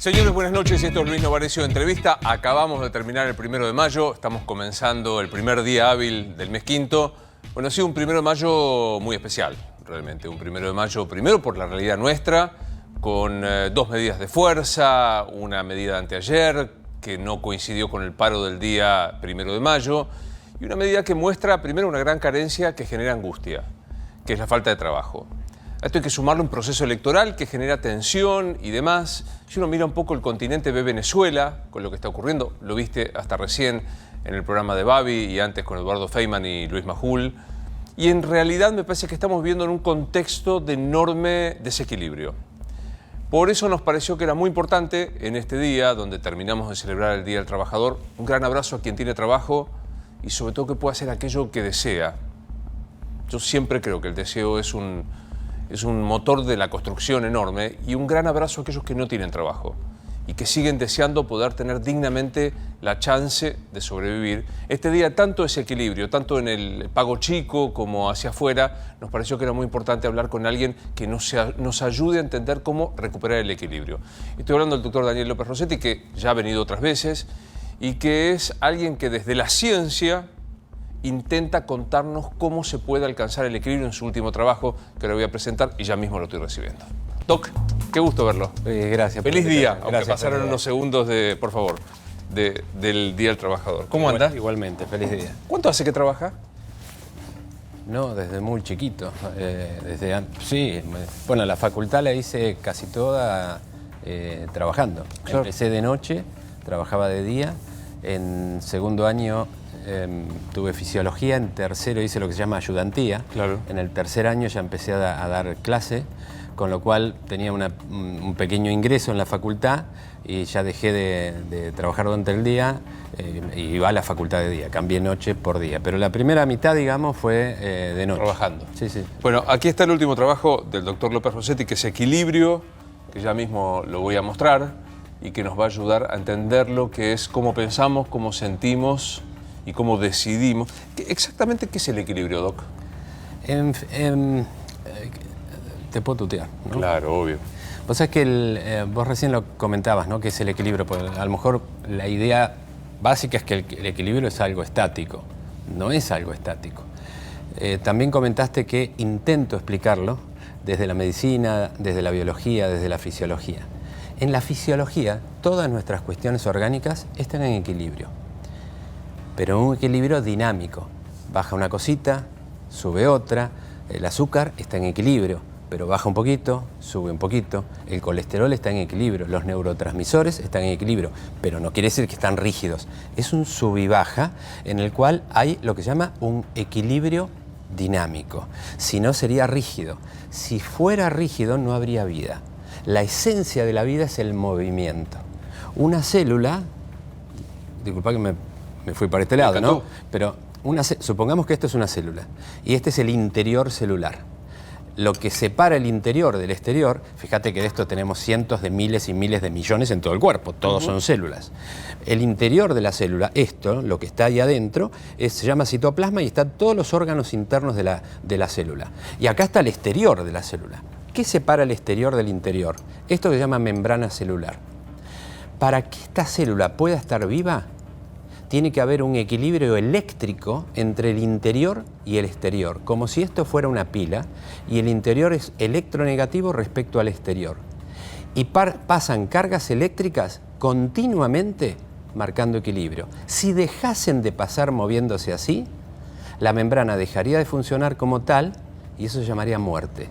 Señores, buenas noches. Esto es Luis Novarecio de Entrevista. Acabamos de terminar el 1 de mayo. Estamos comenzando el primer día hábil del mes quinto. Bueno, ha sido un 1 de mayo muy especial, realmente. Un 1 de mayo, primero por la realidad nuestra, con dos medidas de fuerza, una medida de anteayer, que no coincidió con el paro del día 1 de mayo, y una medida que muestra, primero, una gran carencia que genera angustia, que es la falta de trabajo. A esto hay que sumarle un proceso electoral que genera tensión y demás. Si uno mira un poco el continente, ve Venezuela con lo que está ocurriendo. Lo viste hasta recién en el programa de Babi y antes con Eduardo Feynman y Luis Majul. Y en realidad me parece que estamos viviendo en un contexto de enorme desequilibrio. Por eso nos pareció que era muy importante en este día, donde terminamos de celebrar el Día del Trabajador, un gran abrazo a quien tiene trabajo y sobre todo que pueda hacer aquello que desea. Yo siempre creo que el deseo es un motor de la construcción enorme, y un gran abrazo a aquellos que no tienen trabajo y que siguen deseando poder tener dignamente la chance de sobrevivir. Este día, tanto ese equilibrio, tanto en el pago chico como hacia afuera, nos pareció que era muy importante hablar con alguien que nos ayude a entender cómo recuperar el equilibrio. Estoy hablando del doctor Daniel López Rossetti, que ya ha venido otras veces y que es alguien que desde la ciencia intenta contarnos cómo se puede alcanzar el equilibrio en su último trabajo, que lo voy a presentar y ya mismo lo estoy recibiendo. Doc, qué gusto verlo. Gracias. Feliz día, aunque pasaron unos segundos por favor, del Día del Trabajador. ¿Cómo anda? Igualmente, feliz día. ¿Cuánto hace que trabaja? No, desde muy chiquito. Sí, bueno, la facultad la hice casi toda trabajando. Claro. Empecé de noche, trabajaba de día. En segundo año tuve fisiología, en tercero hice lo que se llama ayudantía. Claro. En el tercer año ya empecé a dar clase, con lo cual tenía un pequeño ingreso en la facultad y ya dejé de trabajar durante el día y iba a la facultad de día, cambié noche por día. Pero la primera mitad, digamos, fue de noche. Trabajando. Sí, sí. Bueno, aquí está el último trabajo del doctor López Rossetti, que es Equilibrio, que ya mismo lo voy a mostrar y que nos va a ayudar a entender lo que es cómo pensamos, cómo sentimos y cómo decidimos. Exactamente, ¿qué es el equilibrio, Doc? Te puedo tutear, ¿no? Claro, obvio. Vos sabés que vos recién lo comentabas, ¿no? Que es el equilibrio. Porque a lo mejor la idea básica es que el equilibrio es algo estático. No es algo estático. También comentaste que intento explicarlo desde la medicina, desde la biología, desde la fisiología. En la fisiología, todas nuestras cuestiones orgánicas están en equilibrio. Pero un equilibrio dinámico. Baja una cosita, sube otra. El azúcar está en equilibrio, pero baja un poquito, sube un poquito. El colesterol está en equilibrio. Los neurotransmisores están en equilibrio, pero no quiere decir que están rígidos. Es un sub y baja en el cual hay lo que se llama un equilibrio dinámico. Si no, sería rígido. Si fuera rígido, no habría vida. La esencia de la vida es el movimiento. Una célula, disculpa que me fui para este lado, ¿no? Pero supongamos que esto es una célula y este es el interior celular. Lo que separa el interior del exterior, fíjate que de esto tenemos cientos de miles y miles de millones en todo el cuerpo, todos son células. El interior de la célula, esto, lo que está ahí adentro, se llama citoplasma y están todos los órganos internos de la célula. Y acá está el exterior de la célula. ¿Qué separa el exterior del interior? Esto que se llama membrana celular. Para que esta célula pueda estar viva, tiene que haber un equilibrio eléctrico entre el interior y el exterior, como si esto fuera una pila y el interior es electronegativo respecto al exterior. Y pasan cargas eléctricas continuamente marcando equilibrio. Si dejasen de pasar moviéndose así, la membrana dejaría de funcionar como tal y eso se llamaría muerte.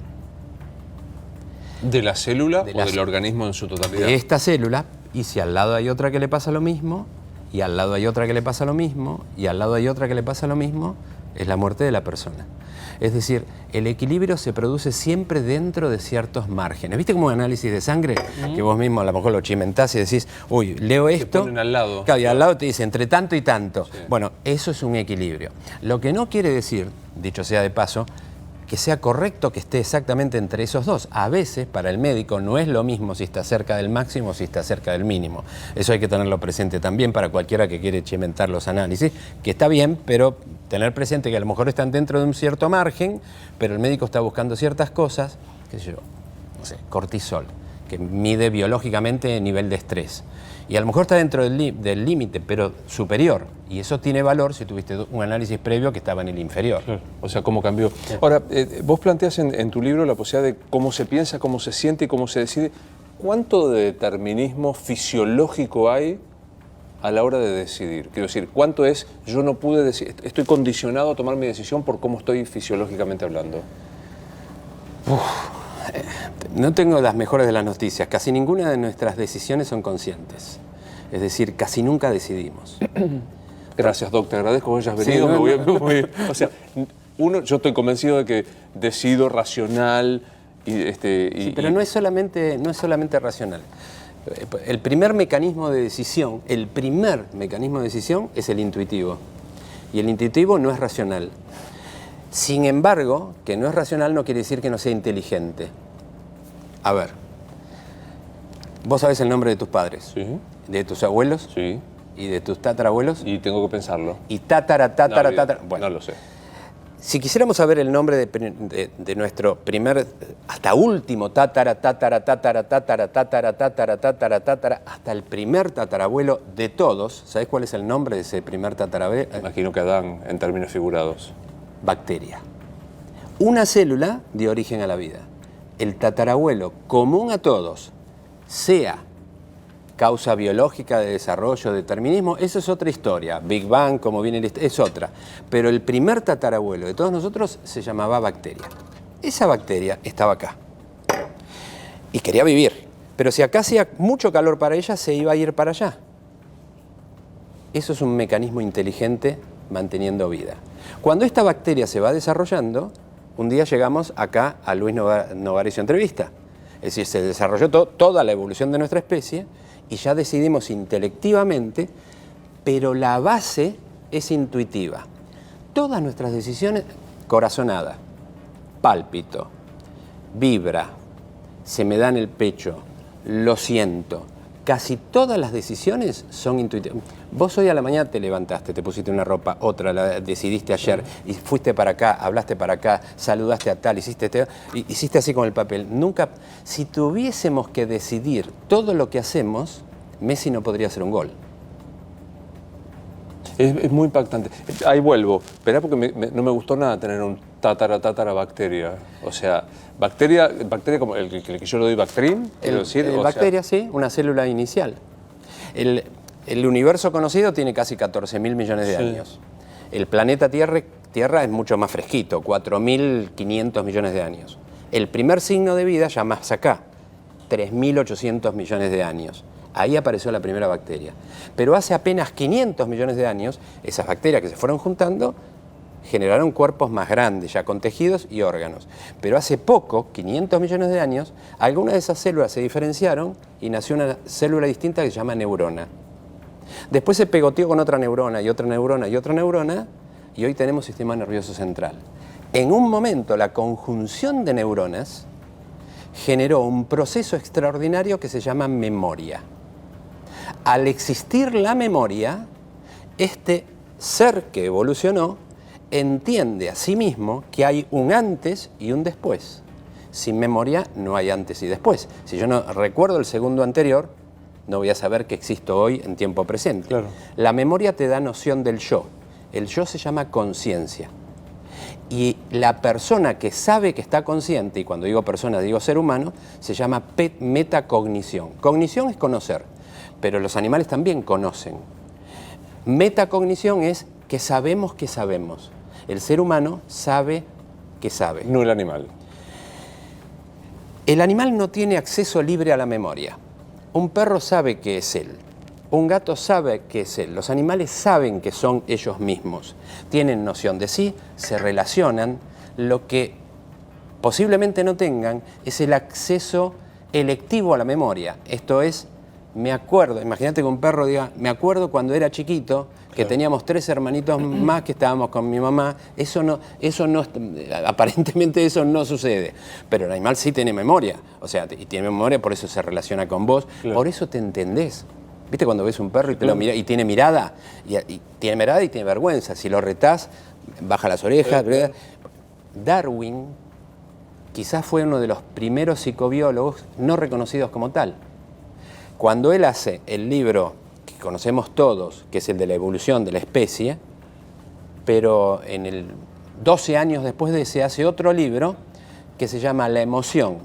¿De la célula o del organismo en su totalidad? De esta célula, y si al lado hay otra que le pasa lo mismo, y al lado hay otra que le pasa lo mismo, y al lado hay otra que le pasa lo mismo, es la muerte de la persona. Es decir, el equilibrio se produce siempre dentro de ciertos márgenes. ¿Viste como un análisis de sangre? Que vos mismo a lo mejor lo chimentás y decís, uy, leo esto. Te ponen al lado. Claro, y al lado te dice entre tanto y tanto. Sí. Bueno, eso es un equilibrio. Lo que no quiere decir, dicho sea de paso, que sea correcto que esté exactamente entre esos dos. A veces, para el médico, no es lo mismo si está cerca del máximo o si está cerca del mínimo. Eso hay que tenerlo presente también para cualquiera que quiere chimentar los análisis, que está bien, pero tener presente que a lo mejor están dentro de un cierto margen, pero el médico está buscando ciertas cosas, qué sé yo, no sé, cortisol. que mide biológicamente el nivel de estrés. Y a lo mejor está dentro del límite, pero superior. Y eso tiene valor si tuviste un análisis previo que estaba en el inferior. Claro. O sea, cómo cambió. Ahora, vos planteas en tu libro la posibilidad de cómo se piensa, cómo se siente y cómo se decide. ¿Cuánto de determinismo fisiológico hay a la hora de decidir? Quiero decir, ¿cuánto es yo no pude decidir, estoy condicionado a tomar mi decisión por cómo estoy fisiológicamente hablando? No tengo las mejores de las noticias. Casi ninguna de nuestras decisiones son conscientes. Es decir, casi nunca decidimos. Gracias, Doc, te agradezco que hayas venido. Sí, o sea, yo estoy convencido de que decido racional sí, pero no es solamente racional. El primer mecanismo de decisión es el intuitivo. Y el intuitivo no es racional. Sin embargo, que no es racional no quiere decir que no sea inteligente. A ver, vos sabés el nombre de tus padres, Sí. de tus abuelos Sí. y de tus tatarabuelos Y tengo que pensarlo. y tatara. Bueno, No lo sé. si quisiéramos saber el nombre de nuestro primer, hasta último tatara, hasta el primer tatarabuelo de todos, ¿sabés cuál es el nombre de ese primer tatarabuelo? Imagino que Adán, en términos figurados. Bacteria. Una célula dio origen a la vida. El tatarabuelo común a todos, sea causa biológica de desarrollo, determinismo, eso es otra historia. Big Bang, como viene es otra. Pero el primer tatarabuelo de todos nosotros se llamaba bacteria. Esa bacteria estaba acá y quería vivir. Pero si acá hacía mucho calor para ella, se iba a ir para allá. Eso es un mecanismo inteligente manteniendo vida. Cuando esta bacteria se va desarrollando, un día llegamos acá a Luis Novarecio Entrevista. Es decir, se desarrolló toda la evolución de nuestra especie y ya decidimos intelectivamente, pero la base es intuitiva. Todas nuestras decisiones, corazonada, pálpito, vibra, se me da en el pecho, lo siento. Casi todas las decisiones son intuitivas. Vos hoy a la mañana te levantaste, te pusiste una ropa, otra la decidiste ayer, y fuiste para acá, hablaste para acá, saludaste a tal, hiciste así con el papel. Nunca, si tuviésemos que decidir todo lo que hacemos, Messi no podría hacer un gol. Es muy impactante. Ahí vuelvo. Esperá porque no me gustó nada tener un tatara bacteria. O sea, bacteria como el que yo le doy Bactrim, quiero decir. Bacteria, sí, una célula inicial. El universo conocido tiene casi 14.000 millones de años. El planeta Tierra es mucho más fresquito, 4.500 millones de años. El primer signo de vida, ya más acá, 3.800 millones de años. Ahí apareció la primera bacteria. Pero hace apenas 500 millones de años, esas bacterias que se fueron juntando generaron cuerpos más grandes, ya con tejidos y órganos. Pero hace poco, 500 millones de años, algunas de esas células se diferenciaron y nació una célula distinta que se llama neurona. Después se pegoteó con otra neurona y otra neurona y otra neurona, y hoy tenemos sistema nervioso central. En un momento, la conjunción de neuronas generó un proceso extraordinario que se llama memoria. Al existir la memoria, este ser que evolucionó entiende a sí mismo que hay un antes y un después. Sin memoria no hay antes y después. Si yo no recuerdo el segundo anterior, no voy a saber que existo hoy en tiempo presente. Claro. La memoria te da noción del yo. El yo se llama conciencia. Y la persona que sabe que está consciente, y cuando digo persona digo ser humano, se llama metacognición. Cognición es conocer, pero los animales también conocen. Metacognición es que sabemos que sabemos. El ser humano sabe que sabe. No el animal. El animal no tiene acceso libre a la memoria. Un perro sabe que es él. Un gato sabe que es él. Los animales saben que son ellos mismos. Tienen noción de sí, se relacionan. Lo que posiblemente no tengan es el acceso electivo a la memoria. Esto es, me acuerdo, imagínate que un perro diga, me acuerdo cuando era chiquito, que teníamos 3 hermanitos más que estábamos con mi mamá. Eso no, aparentemente eso no sucede. Pero el animal sí tiene memoria. O sea, y tiene memoria, por eso se relaciona con vos. Claro. Por eso te entendés. ¿Viste cuando ves un perro y te lo mira y tiene mirada? Y tiene mirada y tiene vergüenza. Si lo retás, baja las orejas. Darwin quizás fue uno de los primeros psicobiólogos no reconocidos como tal. Cuando él hace el libro que conocemos todos, que es el de la evolución de la especie, pero 12 años después de ese hace otro libro que se llama La emoción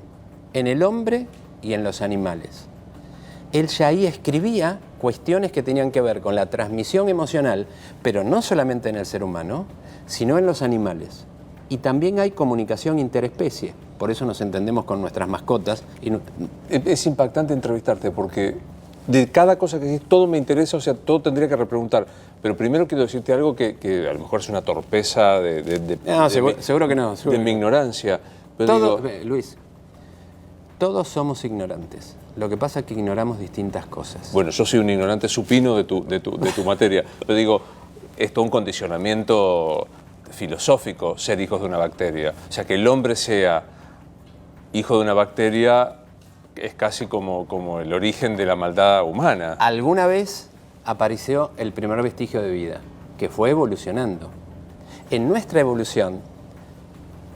en el hombre y en los animales. Él ya ahí escribía cuestiones que tenían que ver con la transmisión emocional, pero no solamente en el ser humano, sino en los animales. Y también hay comunicación interespecie, por eso nos entendemos con nuestras mascotas. Es impactante entrevistarte porque de cada cosa que dices, todo me interesa, o sea, todo tendría que repreguntar. Pero primero quiero decirte algo que a lo mejor es una torpeza seguro que no. De mi ignorancia. Pero Luis, todos somos ignorantes. Lo que pasa es que ignoramos distintas cosas. Bueno, yo soy un ignorante supino de tu materia. Pero digo, es todo un condicionamiento filosófico ser hijos de una bacteria. O sea, que el hombre sea hijo de una bacteria es casi como el origen de la maldad humana. Alguna vez apareció el primer vestigio de vida, que fue evolucionando. En nuestra evolución,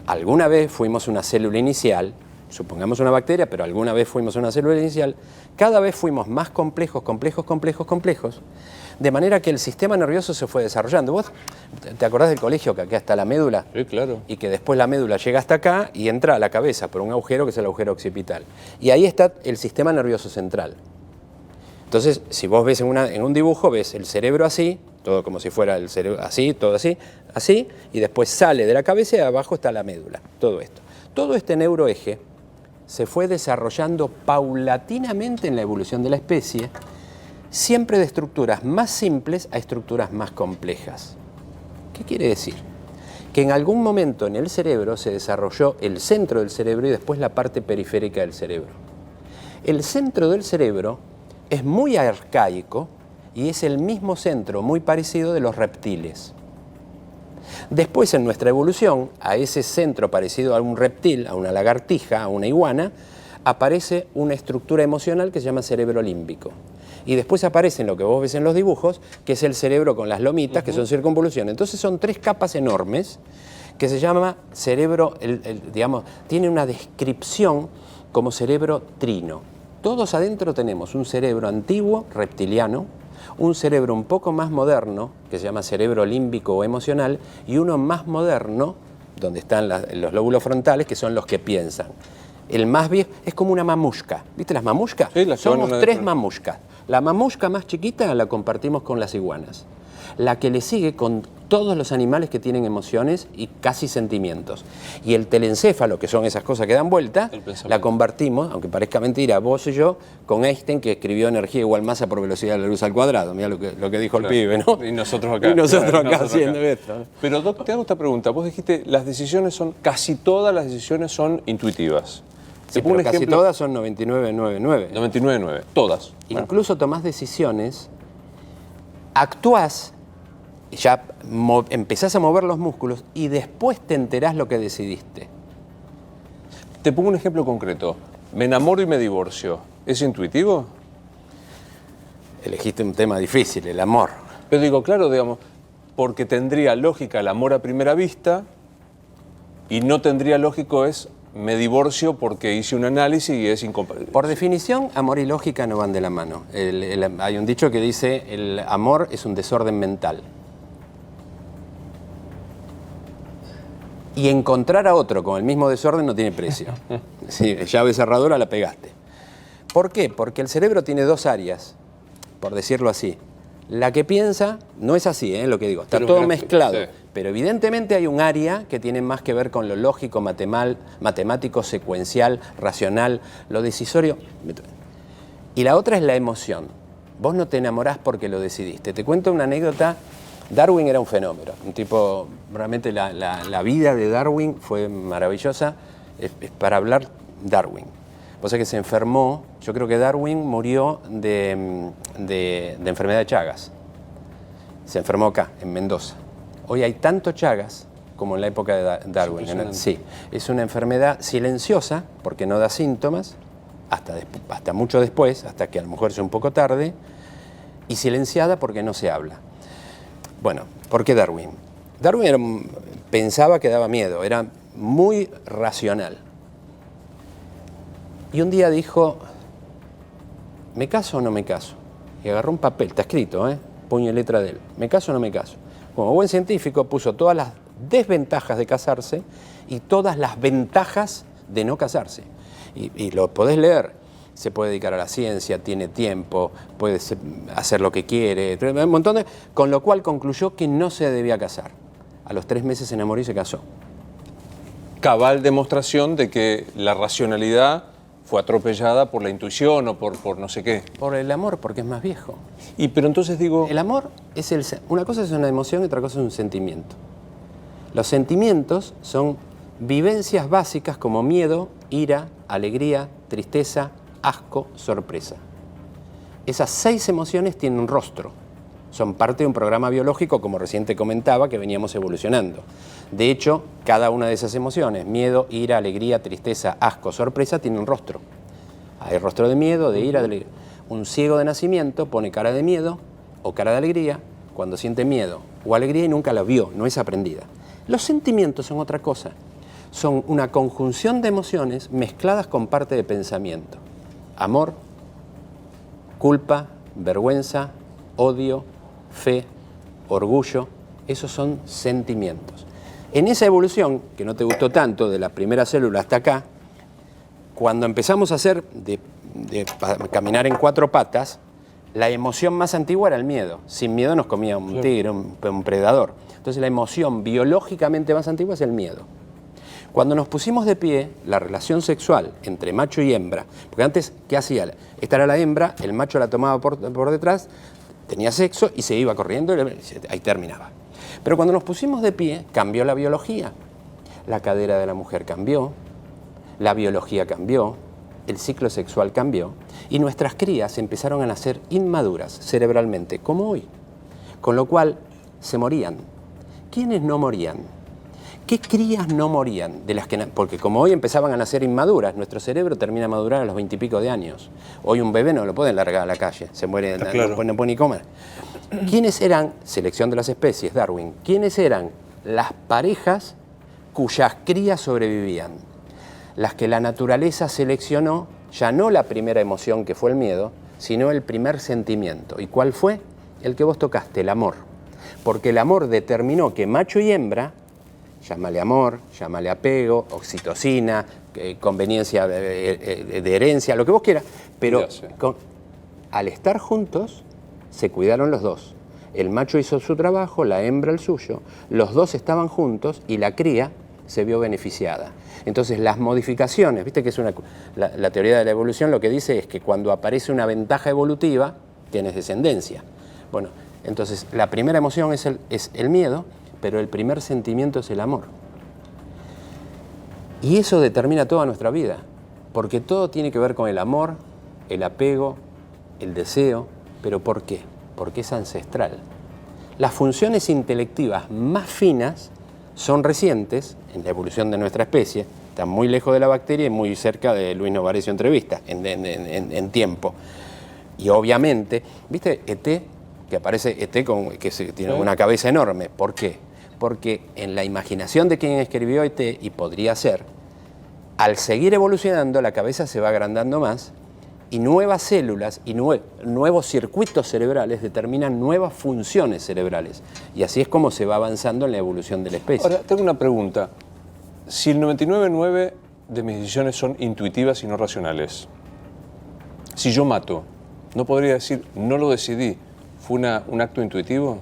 alguna vez fuimos una célula inicial, supongamos una bacteria, pero alguna vez fuimos una célula inicial, cada vez fuimos más complejos, de manera que el sistema nervioso se fue desarrollando. ¿Vos te acordás del colegio que acá está la médula? Sí, claro. Y que después la médula llega hasta acá y entra a la cabeza por un agujero que es el agujero occipital. Y ahí está el sistema nervioso central. Entonces, si vos ves en un dibujo, ves el cerebro así, todo como si fuera el cerebro así, todo así, y después sale de la cabeza y abajo está la médula, todo esto. Todo este neuroeje se fue desarrollando paulatinamente en la evolución de la especie, siempre de estructuras más simples a estructuras más complejas. ¿Qué quiere decir? Que en algún momento en el cerebro se desarrolló el centro del cerebro y después la parte periférica del cerebro. El centro del cerebro es muy arcaico y es el mismo centro muy parecido de los reptiles. Después, en nuestra evolución, a ese centro parecido a un reptil, a una lagartija, a una iguana, aparece una estructura emocional que se llama cerebro límbico. Y después aparece en lo que vos ves en los dibujos, que es el cerebro con las lomitas, que son circunvoluciones. Entonces son 3 capas enormes que se llama cerebro, digamos, tiene una descripción como cerebro trino. Todos adentro tenemos un cerebro antiguo, reptiliano, un cerebro un poco más moderno, que se llama cerebro límbico o emocional, y uno más moderno, donde están los lóbulos frontales, que son los que piensan. El más viejo es como una mamushka. ¿Viste las mamushkas? Sí, somos 3 mamushkas. La mamushka más chiquita la compartimos con las iguanas. La que le sigue con todos los animales que tienen emociones y casi sentimientos. Y el telencéfalo, que son esas cosas que dan vuelta, la compartimos, aunque parezca mentira, vos y yo, con Einstein, que escribió energía igual masa por velocidad de la luz al cuadrado. Mirá lo que dijo el pibe, ¿no? Y nosotros acá. Y nosotros acá haciendo esto. Pero, Doc, te hago esta pregunta. Vos dijiste, casi todas las decisiones son intuitivas. Sí, pero casi todas son 99,99. 99,9. Todas. Incluso tomás decisiones, actuás, ya empezás a mover los músculos y después te enterás lo que decidiste. Te pongo un ejemplo concreto. Me enamoro y me divorcio. ¿Es intuitivo? Elegiste un tema difícil, el amor. Pero digo, claro, digamos, porque tendría lógica el amor a primera vista y no tendría lógico me divorcio porque hice un análisis y es incompatible. Por definición, amor y lógica no van de la mano. Hay un dicho que dice, el amor es un desorden mental. Y encontrar a otro con el mismo desorden no tiene precio. Sí, llave cerradora la pegaste. ¿Por qué? Porque el cerebro tiene 2 áreas, por decirlo así. La que piensa, no es así, lo que digo, está todo mezclado. Sí. Pero evidentemente hay un área que tiene más que ver con lo lógico, matemático, secuencial, racional, lo decisorio. Y la otra es la emoción. Vos no te enamorás porque lo decidiste. Te cuento una anécdota. Darwin era un fenómeno, un tipo, realmente la vida de Darwin fue maravillosa. Es para hablar Darwin. O sea que se enfermó, yo creo que Darwin murió de enfermedad de Chagas. Se enfermó acá, en Mendoza. Hoy hay tanto Chagas como en la época de Darwin. Sí, es una enfermedad silenciosa, porque no da síntomas, hasta mucho después, hasta que a lo mejor es un poco tarde, y silenciada porque no se habla. Bueno, ¿por qué Darwin? Darwin pensaba que daba miedo, era muy racional. Y un día dijo, ¿me caso o no me caso? Y agarró un papel, está escrito, puño y letra de él, ¿me caso o no me caso? Como buen científico puso todas las desventajas de casarse y todas las ventajas de no casarse. Y lo podés leer, se puede dedicar a la ciencia, tiene tiempo, puede hacer lo que quiere, un montón de... Con lo cual concluyó que no se debía casar. A los 3 meses se enamoró y se casó. Cabal demostración de que la racionalidad fue atropellada por la intuición o por no sé qué. Por el amor, porque es más viejo. Pero entonces digo... El amor es una cosa es una emoción y otra cosa es un sentimiento. Los sentimientos son vivencias básicas como miedo, ira, alegría, tristeza, asco, sorpresa. Esas 6 emociones tienen un rostro. Son parte de un programa biológico, como recién te comentaba, que veníamos evolucionando. De hecho, cada una de esas emociones, miedo, ira, alegría, tristeza, asco, sorpresa, tiene un rostro. Hay rostro de miedo, de ira, de alegría. Un ciego de nacimiento pone cara de miedo o cara de alegría cuando siente miedo o alegría y nunca la vio, no es aprendida. Los sentimientos son otra cosa. Son una conjunción de emociones mezcladas con parte de pensamiento. Amor, culpa, vergüenza, odio, fe, orgullo, esos son sentimientos. En esa evolución, que no te gustó tanto, de la primera célula hasta acá, cuando empezamos a hacer de caminar en 4 patas, la emoción más antigua era el miedo. Sin miedo nos comía un tigre, un predador. Entonces la emoción biológicamente más antigua es el miedo. Cuando nos pusimos de pie, la relación sexual entre macho y hembra, porque antes, ¿qué hacía? Esta era la hembra, el macho la tomaba por detrás, tenía sexo y se iba corriendo y ahí terminaba. Pero cuando nos pusimos de pie, cambió la biología. La cadera de la mujer cambió, la biología cambió, el ciclo sexual cambió y nuestras crías empezaron a nacer inmaduras cerebralmente, como hoy. Con lo cual, se morían. ¿Quiénes no morían? ¿Qué crías no morían? Porque como hoy empezaban a nacer inmaduras, nuestro cerebro termina a madurar a los 20 y pico de años. Hoy un bebé no lo pueden largar a la calle, se muere, no puede ni comer. ¿Quiénes eran, selección de las especies, Darwin, quiénes eran las parejas cuyas crías sobrevivían? Las que la naturaleza seleccionó, ya no la primera emoción que fue el miedo, sino el primer sentimiento. ¿Y cuál fue? El que vos tocaste, el amor. Porque el amor determinó que macho y hembra, llámale amor, llámale apego, oxitocina, conveniencia de herencia, lo que vos quieras, pero al estar juntos se cuidaron los dos. El macho hizo su trabajo, la hembra el suyo, los dos estaban juntos y la cría se vio beneficiada. Entonces las modificaciones, viste que es la teoría de la evolución lo que dice es que cuando aparece una ventaja evolutiva, tienes descendencia. Bueno, entonces la primera emoción es el miedo, pero el primer sentimiento es el amor. Y eso determina toda nuestra vida, porque todo tiene que ver con el amor, el apego, el deseo, pero ¿por qué? Porque es ancestral. Las funciones intelectivas más finas son recientes en la evolución de nuestra especie, están muy lejos de la bacteria y muy cerca de Luis Novarecio Entrevista en tiempo. Y obviamente, ¿viste ET? Que aparece ET que tiene una cabeza enorme. ¿Por qué? Porque en la imaginación de quien escribió ET, y podría ser, al seguir evolucionando la cabeza se va agrandando más y nuevas células y nuevos circuitos cerebrales determinan nuevas funciones cerebrales. Y así es como se va avanzando en la evolución de la especie. Ahora, tengo una pregunta. Si el 99,9% de mis decisiones son intuitivas y no racionales, si yo mato, ¿no podría decir no lo decidí? ¿Fue un acto intuitivo?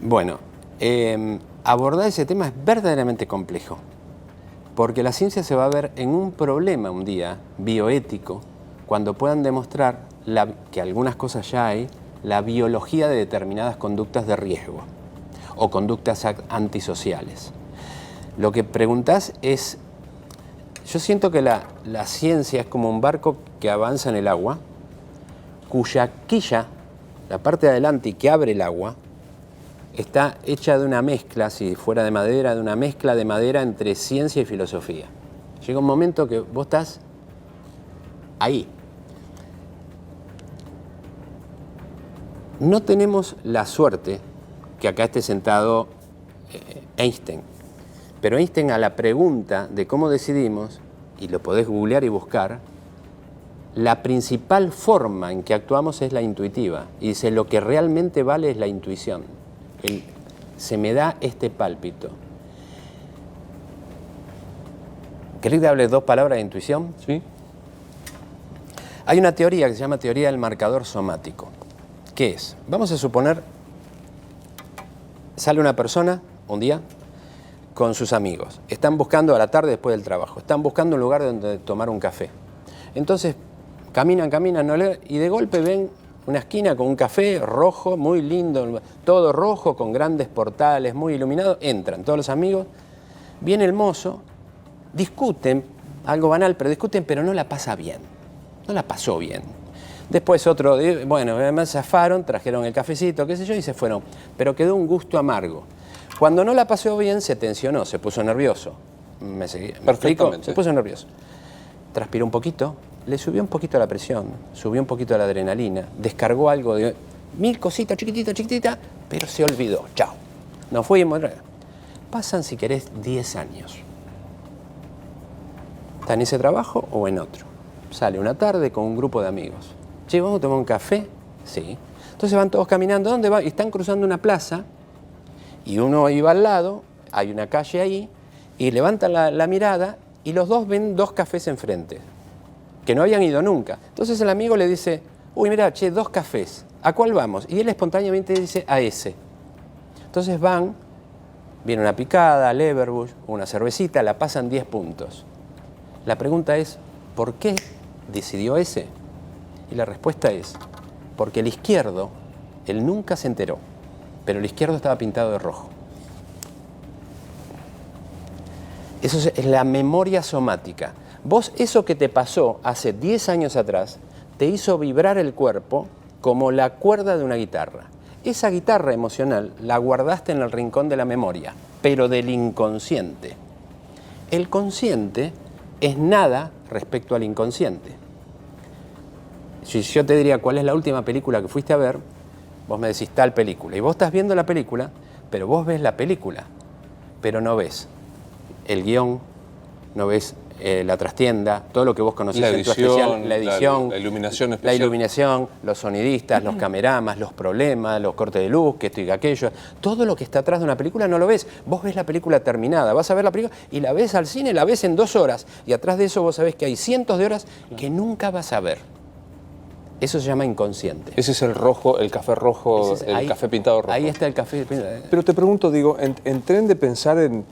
Bueno, abordar ese tema es verdaderamente complejo, porque la ciencia se va a ver en un problema un día bioético cuando puedan demostrar que algunas cosas ya hay, la biología de determinadas conductas de riesgo o conductas antisociales. Lo que preguntás es, yo siento que la ciencia es como un barco que avanza en el agua, cuya quilla, la parte de adelante y que abre el agua, está hecha de una mezcla, si fuera de madera, de una mezcla de madera entre ciencia y filosofía. Llega un momento que vos estás ahí. No tenemos la suerte que acá esté sentado Einstein, pero Einstein a la pregunta de cómo decidimos y lo podés googlear y buscar, la principal forma en que actuamos es la intuitiva. Y dice, lo que realmente vale es la intuición. Se me da este pálpito. ¿Querés que hable 2 palabras de intuición? Sí. Hay una teoría que se llama teoría del marcador somático. ¿Qué es? Vamos a suponer, sale una persona un día con sus amigos. Están buscando a la tarde después del trabajo. Están buscando un lugar donde tomar un café. Entonces, caminan, y de golpe ven una esquina con un café rojo, muy lindo, todo rojo, con grandes portales, muy iluminado. Entran todos los amigos, viene el mozo, discuten, algo banal, pero no la pasa bien. No la pasó bien. Después otro, bueno, además zafaron, trajeron el cafecito, qué sé yo, y se fueron. Pero quedó un gusto amargo. Cuando no la pasó bien, se tensionó, se puso nervioso. ¿Me explico? Se puso nervioso. Transpiró un poquito, le subió un poquito la presión, subió un poquito la adrenalina, descargó algo de 1000 cositas chiquititas, pero se olvidó. Chao. Nos fuimos. Pasan, si querés, 10 años. ¿Está en ese trabajo o en otro? Sale una tarde con un grupo de amigos. Che, ¿vamos a tomar un café? Sí. Entonces van todos caminando. ¿Dónde van? Y están cruzando una plaza y uno iba al lado, hay una calle ahí, y levantan la mirada y los dos ven 2 cafés enfrente, que no habían ido nunca. Entonces el amigo le dice, uy, mira, che, 2 cafés, ¿a cuál vamos? Y él espontáneamente dice, a ese. Entonces van, viene una picada, Leverbush, una cervecita, la pasan 10 puntos. La pregunta es, ¿por qué decidió ese? Y la respuesta es, porque el izquierdo, él nunca se enteró, pero el izquierdo estaba pintado de rojo. Eso es la memoria somática. Vos, eso que te pasó hace 10 años atrás, te hizo vibrar el cuerpo como la cuerda de una guitarra. Esa guitarra emocional la guardaste en el rincón de la memoria, pero del inconsciente. El consciente es nada respecto al inconsciente. Si yo te diría cuál es la última película que fuiste a ver, vos me decís tal película. Y vos estás viendo la película, pero vos ves la película, pero no ves el guión, no ves la trastienda, todo lo que vos conocés en tu especial, la edición, la iluminación especial. La iluminación, los sonidistas, los cameramas, los problemas, los cortes de luz, que esto y aquello. Todo lo que está atrás de una película no lo ves. Vos ves la película terminada, vas a ver la película y la ves al cine, la ves en 2 horas. Y atrás de eso vos sabés que hay cientos de horas que nunca vas a ver. Eso se llama inconsciente. Ese es el rojo, el café rojo, café pintado rojo. Ahí está el café pintado. Pero te pregunto, digo, en tren de pensar en...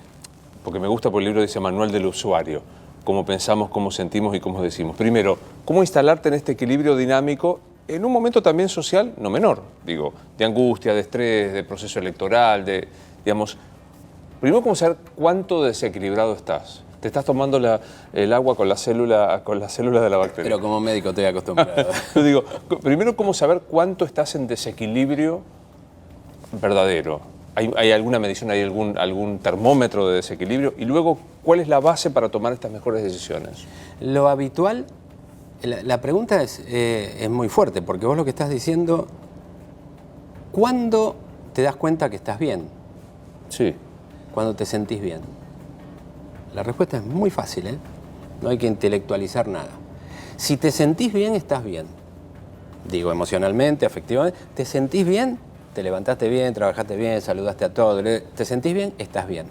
Porque me gusta, por el libro dice Manual del Usuario, cómo pensamos, cómo sentimos y cómo decimos. Primero, cómo instalarte en este equilibrio dinámico en un momento también social no menor, digo, de angustia, de estrés, de proceso electoral, digamos... Primero, cómo saber cuánto desequilibrado estás. Te estás tomando el agua con la célula de la bacteria. Pero como médico estoy acostumbrado. Yo digo, primero, cómo saber cuánto estás en desequilibrio verdadero. ¿Hay alguna medición, hay algún termómetro de desequilibrio? Y luego, ¿cuál es la base para tomar estas mejores decisiones? Lo habitual, la pregunta es muy fuerte, porque vos lo que estás diciendo, ¿cuándo te das cuenta que estás bien? Sí. Cuando te sentís bien. La respuesta es muy fácil, ¿eh? No hay que intelectualizar nada. Si te sentís bien, estás bien. Digo, emocionalmente, afectivamente, ¿te sentís bien? Te levantaste bien, trabajaste bien, saludaste a todos. ¿Te sentís bien? Estás bien.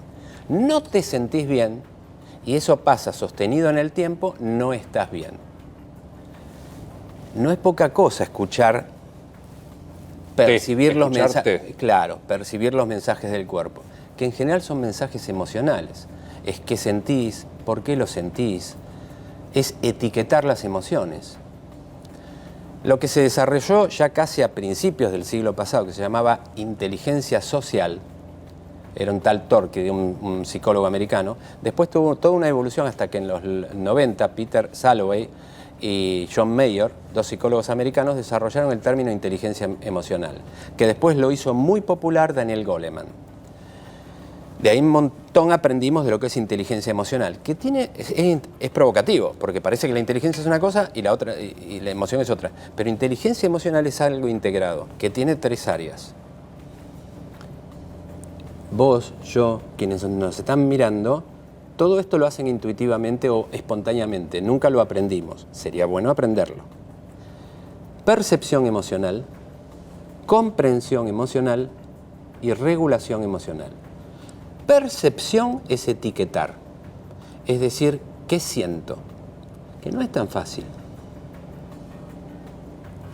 No te sentís bien, y eso pasa sostenido en el tiempo, no estás bien. No es poca cosa percibir los mensajes. Claro, percibir los mensajes del cuerpo, que en general son mensajes emocionales. Es qué sentís, por qué lo sentís, es etiquetar las emociones. Lo que se desarrolló ya casi a principios del siglo pasado, que se llamaba inteligencia social, era un tal Torque, un psicólogo americano, después tuvo toda una evolución hasta que en los 90 Peter Salovey y John Mayer, 2 psicólogos americanos, desarrollaron el término inteligencia emocional, que después lo hizo muy popular Daniel Goleman. De ahí un montón aprendimos de lo que es inteligencia emocional, que es provocativo, porque parece que la inteligencia es una cosa y la emoción es otra. Pero inteligencia emocional es algo integrado, que tiene 3 áreas. Vos, yo, quienes nos están mirando, Todo esto lo hacen intuitivamente o espontáneamente, nunca lo aprendimos. Sería bueno aprenderlo. Percepción emocional, comprensión emocional y regulación emocional. Percepción es etiquetar, es decir, ¿qué siento? Que no es tan fácil.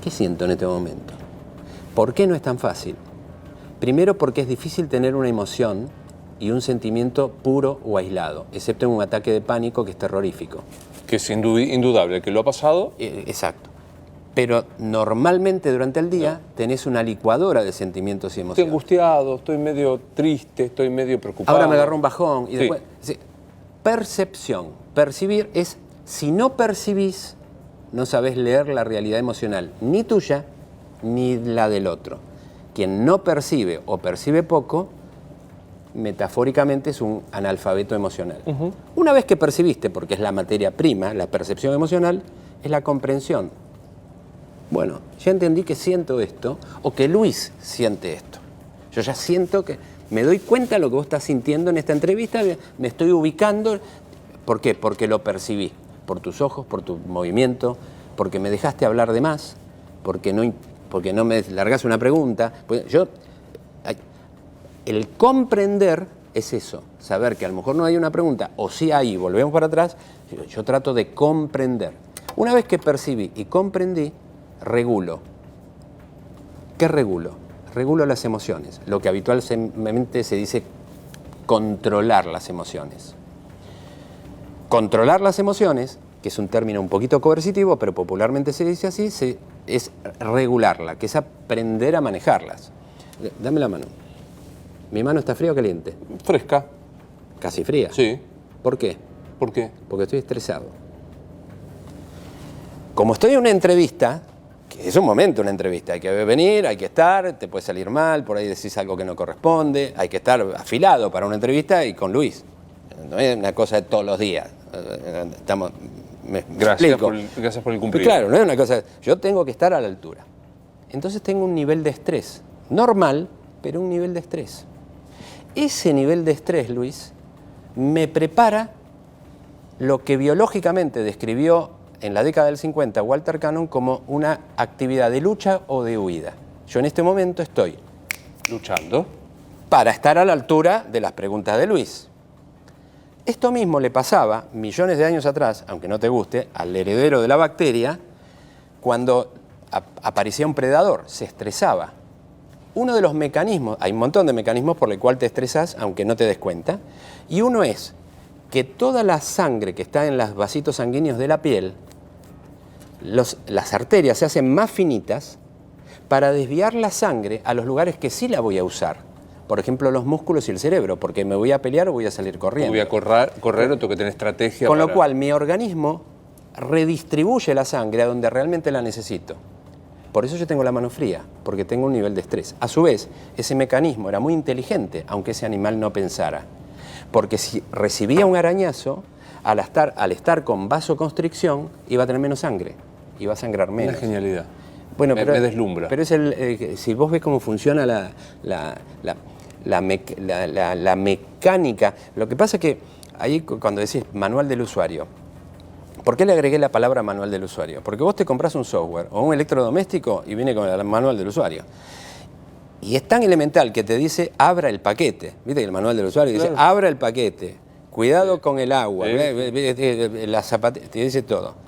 ¿Qué siento en este momento? ¿Por qué no es tan fácil? Primero porque es difícil tener una emoción y un sentimiento puro o aislado, excepto en un ataque de pánico que es terrorífico. Que es indudable, que lo ha pasado. Exacto. Pero normalmente durante el día tenés una licuadora de sentimientos y emociones. Estoy angustiado, estoy medio triste, estoy medio preocupado. Ahora me agarró un bajón y después... Sí. Percepción. Percibir es, si no percibís, no sabés leer la realidad emocional, ni tuya, ni la del otro. Quien no percibe o percibe poco, metafóricamente es un analfabeto emocional. Una vez que percibiste, porque es la materia prima, la percepción emocional, es la comprensión. Bueno, ya entendí que siento esto, o que Luis siente esto. Yo ya siento que me doy cuenta de lo que vos estás sintiendo en esta entrevista, me estoy ubicando. ¿Por qué? Porque lo percibí. Por tus ojos, por tu movimiento, porque me dejaste hablar de más, porque no me largás una pregunta. El comprender es eso, saber que a lo mejor no hay una pregunta, o sí hay, volvemos para atrás, yo trato de comprender. Una vez que percibí y comprendí, regulo. ¿Qué regulo? Regulo las emociones, lo que habitualmente se dice controlar las emociones. Controlar las emociones, que es un término un poquito coercitivo, pero popularmente se dice así, es regularla, que es aprender a manejarlas. Dame la mano. ¿Mi mano está fría o caliente? Fresca. Casi fría. Sí. ¿Por qué? ¿Por qué? Porque estoy estresado. Como estoy en una entrevista, que es un momento una entrevista, hay que venir, hay que estar, te puede salir mal, por ahí decís algo que no corresponde, hay que estar afilado para una entrevista y con Luis. No es una cosa de todos los días. Gracias por el cumplido. Claro, no es una cosa. Yo tengo que estar a la altura. Entonces tengo un nivel de estrés normal, pero un nivel de estrés. Ese nivel de estrés, Luis, me prepara lo que biológicamente describió en la década del 50 Walter Cannon como una actividad de lucha o de huida. Yo en este momento estoy luchando para estar a la altura de las preguntas de Luis. Esto mismo le pasaba millones de años atrás, aunque no te guste, al heredero de la bacteria, cuando aparecía un predador, se estresaba. Uno de los mecanismos, hay un montón de mecanismos por el cual te estresas, aunque no te des cuenta, y uno es que toda la sangre que está en los vasitos sanguíneos de la piel, las arterias se hacen más finitas para desviar la sangre a los lugares que sí la voy a usar. Por ejemplo, los músculos y el cerebro, porque me voy a pelear o voy a salir corriendo. Voy a correr o tengo que tener estrategia. Con lo cual, mi organismo redistribuye la sangre a donde realmente la necesito. Por eso yo tengo la mano fría, porque tengo un nivel de estrés. A su vez, ese mecanismo era muy inteligente, aunque ese animal no pensara. Porque si recibía un arañazo, al estar con vasoconstricción, iba a tener menos sangre, iba a sangrar menos. Una genialidad. Bueno, me deslumbra. Pero es si vos ves cómo funciona la mecánica, lo que pasa es que ahí cuando decís manual del usuario, ¿por qué le agregué la palabra manual del usuario? Porque vos te compras un software o un electrodoméstico y viene con el manual del usuario. Y es tan elemental que te dice abra el paquete. ¿Viste que el manual del usuario dice abra el paquete, cuidado con el agua, la zapatilla, te dice todo.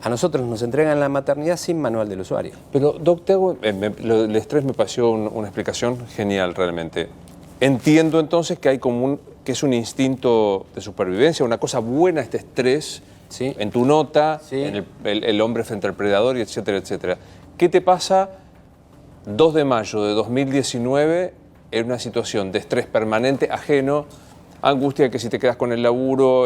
A nosotros nos entregan la maternidad sin manual del usuario. Pero, Doc, el estrés me pareció una explicación genial realmente. Entiendo entonces que hay que es un instinto de supervivencia, una cosa buena este estrés, ¿sí? En tu nota, sí. En el hombre frente al predador, y etcétera, etcétera. ¿Qué te pasa 2 de mayo de 2019 en una situación de estrés permanente, ajeno, angustia que si te quedas con el laburo,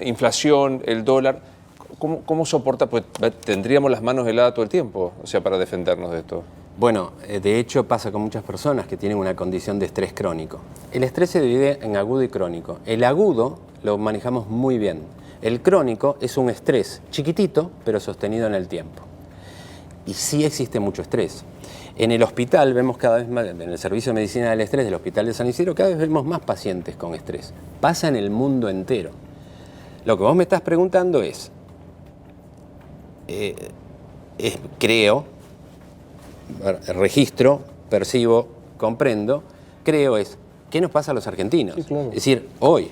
inflación, el dólar? ¿Cómo soporta? Pues tendríamos las manos heladas todo el tiempo, o sea, para defendernos de esto. Bueno, de hecho pasa con muchas personas que tienen una condición de estrés crónico. El estrés se divide en agudo y crónico. El agudo lo manejamos muy bien. El crónico es un estrés chiquitito, pero sostenido en el tiempo. Y sí existe mucho estrés. En el hospital vemos cada vez más, en el servicio de medicina del estrés del Hospital de San Isidro, cada vez vemos más pacientes con estrés. Pasa en el mundo entero. Lo que vos me estás preguntando es creo, registro, percibo, comprendo, creo es, ¿qué nos pasa a los argentinos? Sí, claro. Es decir, hoy,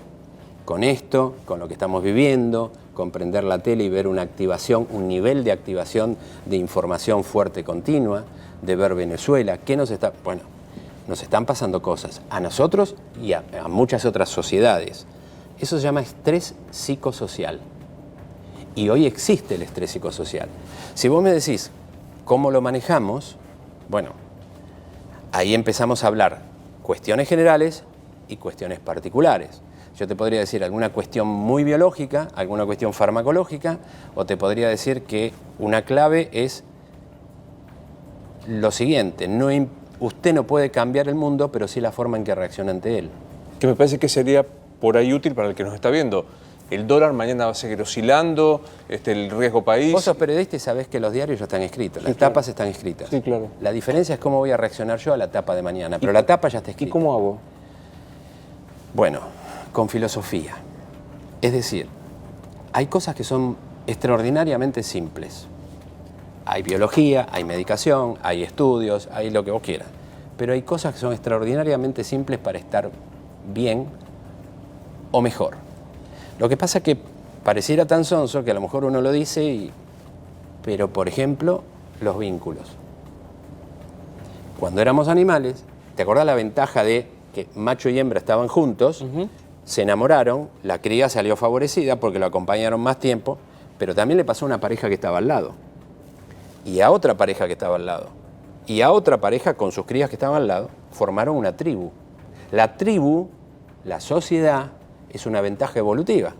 con esto, con lo que estamos viviendo, con prender la tele y ver una activación, un nivel de activación de información fuerte continua, de ver Venezuela, ¿qué nos está...? Bueno, nos están pasando cosas a nosotros y a muchas otras sociedades. Eso se llama estrés psicosocial. Y hoy existe el estrés psicosocial. Si vos me decís cómo lo manejamos, bueno, ahí empezamos a hablar cuestiones generales y cuestiones particulares. Yo te podría decir alguna cuestión muy biológica, alguna cuestión farmacológica, o te podría decir que una clave es lo siguiente: usted no puede cambiar el mundo, pero sí la forma en que reacciona ante él. Que me parece que sería por ahí útil para el que nos está viendo. El dólar mañana va a seguir oscilando, el riesgo país. Vos sos periodista y sabés que los diarios ya están escritos, las tapas están escritas. Sí, claro. La diferencia es cómo voy a reaccionar yo a la tapa de mañana, pero la tapa ya está escrita. ¿Y cómo hago? Bueno, con filosofía. Es decir, hay cosas que son extraordinariamente simples. Hay biología, hay medicación, hay estudios, hay lo que vos quieras. Pero hay cosas que son extraordinariamente simples para estar bien o mejor. Lo que pasa es que pareciera tan sonso que a lo mejor uno lo dice, pero por ejemplo, los vínculos. Cuando éramos animales, ¿te acordás la ventaja de que macho y hembra estaban juntos? Se enamoraron, la cría salió favorecida porque lo acompañaron más tiempo, pero también le pasó a una pareja que estaba al lado, y a otra pareja que estaba al lado, y a otra pareja con sus crías que estaban al lado, formaron una tribu. La tribu, la sociedad, es una ventaja evolutiva,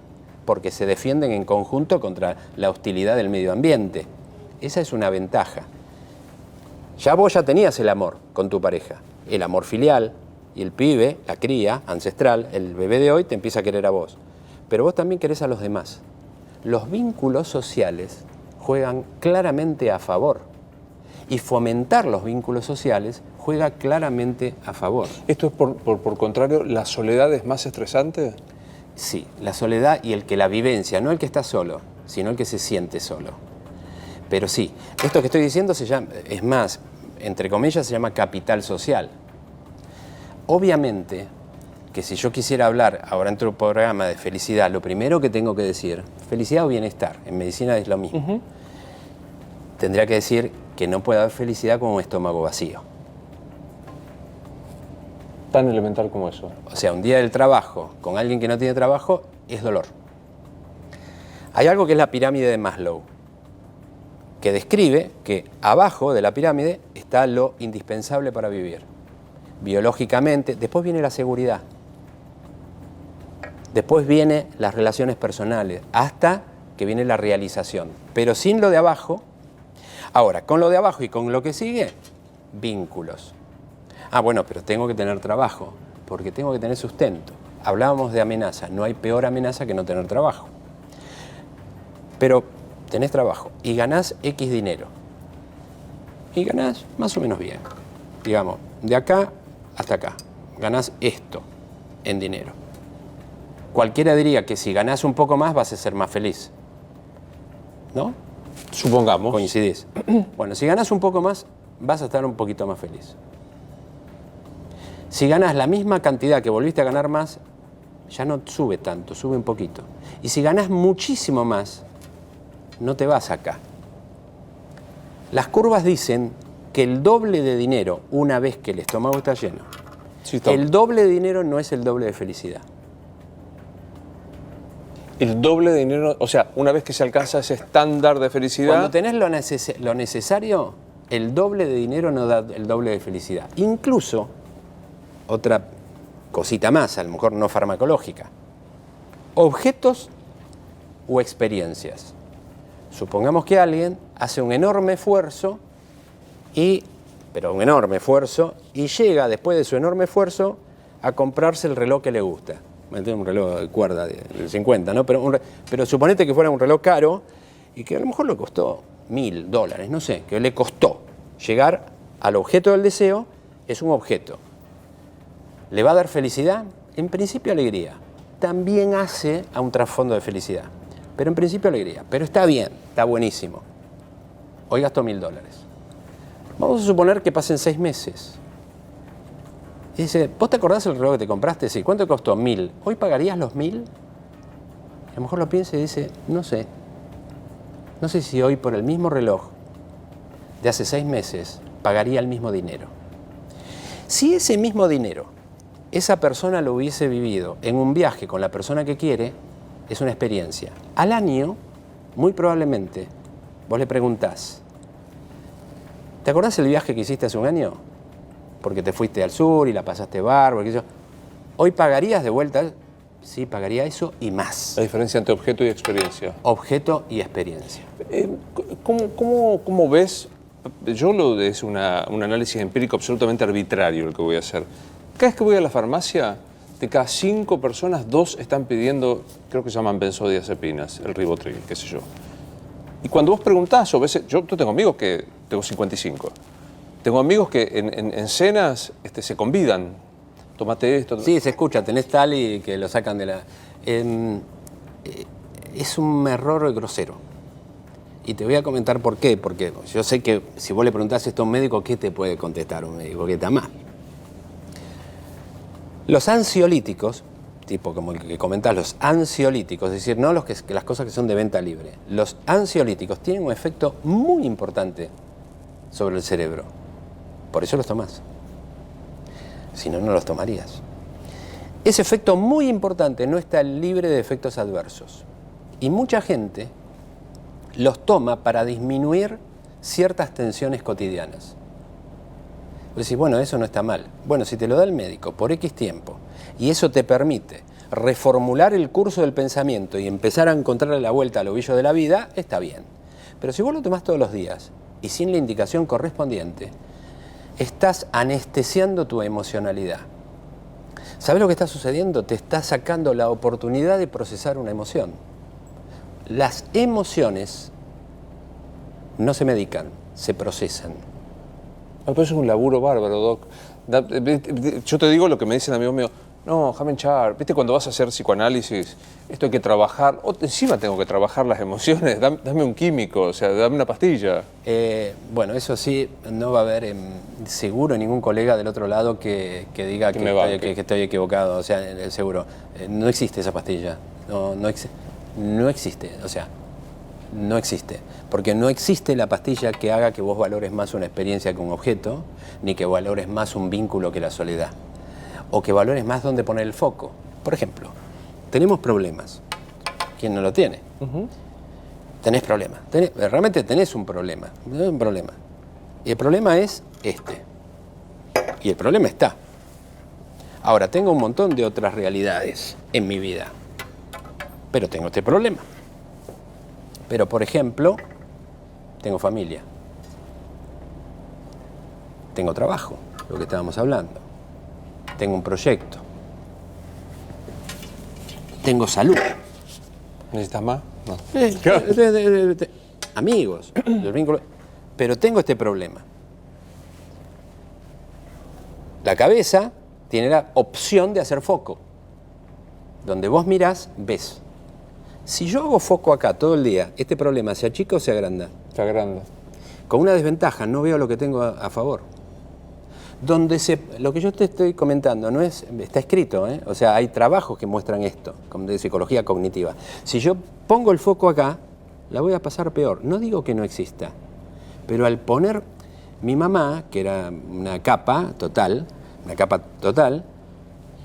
porque se defienden en conjunto contra la hostilidad del medio ambiente. Esa es una ventaja. Vos ya tenías el amor con tu pareja, el amor filial, y el pibe, la cría ancestral, el bebé de hoy te empieza a querer a vos. Pero vos también querés a los demás. Los vínculos sociales juegan claramente a favor. Y fomentar los vínculos sociales juega claramente a favor. ¿Esto es por contrario, la soledad es más estresante? Sí, la soledad y el que la vivencia, no el que está solo, sino el que se siente solo. Pero sí, esto que estoy diciendo se llama, es más, entre comillas, se llama capital social. Obviamente que si yo quisiera hablar ahora en tu programa de felicidad, lo primero que tengo que decir, felicidad o bienestar, en medicina es lo mismo. Tendría que decir que no puede haber felicidad con un estómago vacío. Tan elemental como eso. O sea, un día del trabajo con alguien que no tiene trabajo es dolor. Hay algo que es la pirámide de Maslow, que describe que abajo de la pirámide está lo indispensable para vivir. Biológicamente, después viene la seguridad. Después vienen las relaciones personales, hasta que viene la realización. Pero sin lo de abajo. Ahora, con lo de abajo y con lo que sigue, vínculos. Ah, bueno, pero tengo que tener trabajo, porque tengo que tener sustento. Hablábamos de amenaza, no hay peor amenaza que no tener trabajo. Pero tenés trabajo y ganás X dinero. Y ganás más o menos bien. Digamos, de acá hasta acá. Ganás esto en dinero. Cualquiera diría que si ganás un poco más vas a ser más feliz. ¿No? Supongamos. Coincidís. Bueno, si ganás un poco más, vas a estar un poquito más feliz. Si ganás la misma cantidad que volviste a ganar más, ya no sube tanto, sube un poquito. Y si ganás muchísimo más, no te vas acá. Las curvas dicen que el doble de dinero, una vez que el estómago está lleno, Sí, el doble de dinero no es el doble de felicidad. El doble de dinero, o sea, una vez que se alcanza ese estándar de felicidad... Cuando tenés lo necesario, el doble de dinero no da el doble de felicidad. Incluso, otra cosita más, a lo mejor no farmacológica, objetos o experiencias. Supongamos que alguien hace un enorme esfuerzo, pero un enorme esfuerzo, y llega después de su enorme esfuerzo a comprarse el reloj que le gusta. Un reloj de cuerda del 50, ¿no? Pero suponete que fuera un reloj caro y que a lo mejor le costó $1000, no sé, que le costó llegar al objeto del deseo, es un objeto. ¿Le va a dar felicidad? En principio alegría. También hace a un trasfondo de felicidad. Pero en principio alegría. Pero está bien, está buenísimo. Hoy gastó $1000. Vamos a suponer que pasen 6 meses. Y dice, ¿vos te acordás del reloj que te compraste? Sí. ¿Cuánto costó? 1000. ¿Hoy pagarías los 1000? A lo mejor lo piensa y dice, no sé. No sé si hoy por el mismo reloj de hace 6 meses pagaría el mismo dinero. Si ese mismo dinero, esa persona lo hubiese vivido en un viaje con la persona que quiere, es una experiencia. Al año, muy probablemente, vos le preguntás, ¿te acordás el viaje que hiciste hace un año? Porque te fuiste al sur y la pasaste bárbaro. ¿Hoy pagarías de vuelta? Sí, pagaría eso y más. La diferencia entre objeto y experiencia. Objeto y experiencia. ¿Cómo ves? Es un análisis empírico absolutamente arbitrario el que voy a hacer. Cada vez que voy a la farmacia, de cada 5 personas, 2 están pidiendo, creo que se llaman benzodiazepinas, el Rivotril, qué sé yo. Y cuando vos preguntás, o veces, yo tengo amigos que tengo 55. Tengo amigos que en cenas se convidan. Tómate esto. Sí, se escucha, tenés tal y que lo sacan de la... es un error grosero. Y te voy a comentar por qué. Porque yo sé que si vos le preguntás esto a un médico, ¿qué te puede contestar un médico? ¿Qué está mal? Los ansiolíticos, tipo como el que comentás, los ansiolíticos, es decir, no las cosas que son de venta libre. Los ansiolíticos tienen un efecto muy importante sobre el cerebro. Por eso los tomás. Si no, no los tomarías. Ese efecto muy importante no está libre de efectos adversos. Y mucha gente los toma para disminuir ciertas tensiones cotidianas. Vos decís, bueno, eso no está mal. Bueno, si te lo da el médico por X tiempo y eso te permite reformular el curso del pensamiento y empezar a encontrarle la vuelta al ovillo de la vida, está bien. Pero si vos lo tomás todos los días y sin la indicación correspondiente, estás anestesiando tu emocionalidad. ¿Sabés lo que está sucediendo? Te está sacando la oportunidad de procesar una emoción. Las emociones no se medican, se procesan. Me parece un laburo bárbaro, Doc. Yo te digo lo que me dicen amigos míos. No, déjame hinchar. ¿Viste cuando vas a hacer psicoanálisis? Esto hay que trabajar. Encima tengo que trabajar las emociones. Dame un químico, o sea, dame una pastilla. Bueno, eso sí, no va a haber seguro ningún colega del otro lado que diga que estoy equivocado. O sea, seguro. No existe esa pastilla. No existe. O sea, no existe. Porque no existe la pastilla que haga que vos valores más una experiencia que un objeto, ni que valores más un vínculo que la soledad. O que valores más dónde poner el foco. Por ejemplo, tenemos problemas. ¿Quién no lo tiene? Tenés problemas. Realmente tenés un problema. Un problema. Y el problema es este. Y el problema está. Ahora, tengo un montón de otras realidades en mi vida. Pero tengo este problema. Pero, por ejemplo, tengo familia. Tengo trabajo, lo que estábamos hablando. Tengo un proyecto. Tengo salud. ¿Necesitas más? No. Amigos, los vínculos. Pero tengo este problema. La cabeza tiene la opción de hacer foco. Donde vos mirás, ves. Si yo hago foco acá todo el día, ¿este problema se achica o se agranda? Se agranda. Con una desventaja, no veo lo que tengo a favor. Lo que yo te estoy comentando no está escrito, ¿eh? O sea, hay trabajos que muestran esto, como de psicología cognitiva. Si yo pongo el foco acá, la voy a pasar peor. No digo que no exista, pero al poner mi mamá, que era una capa total,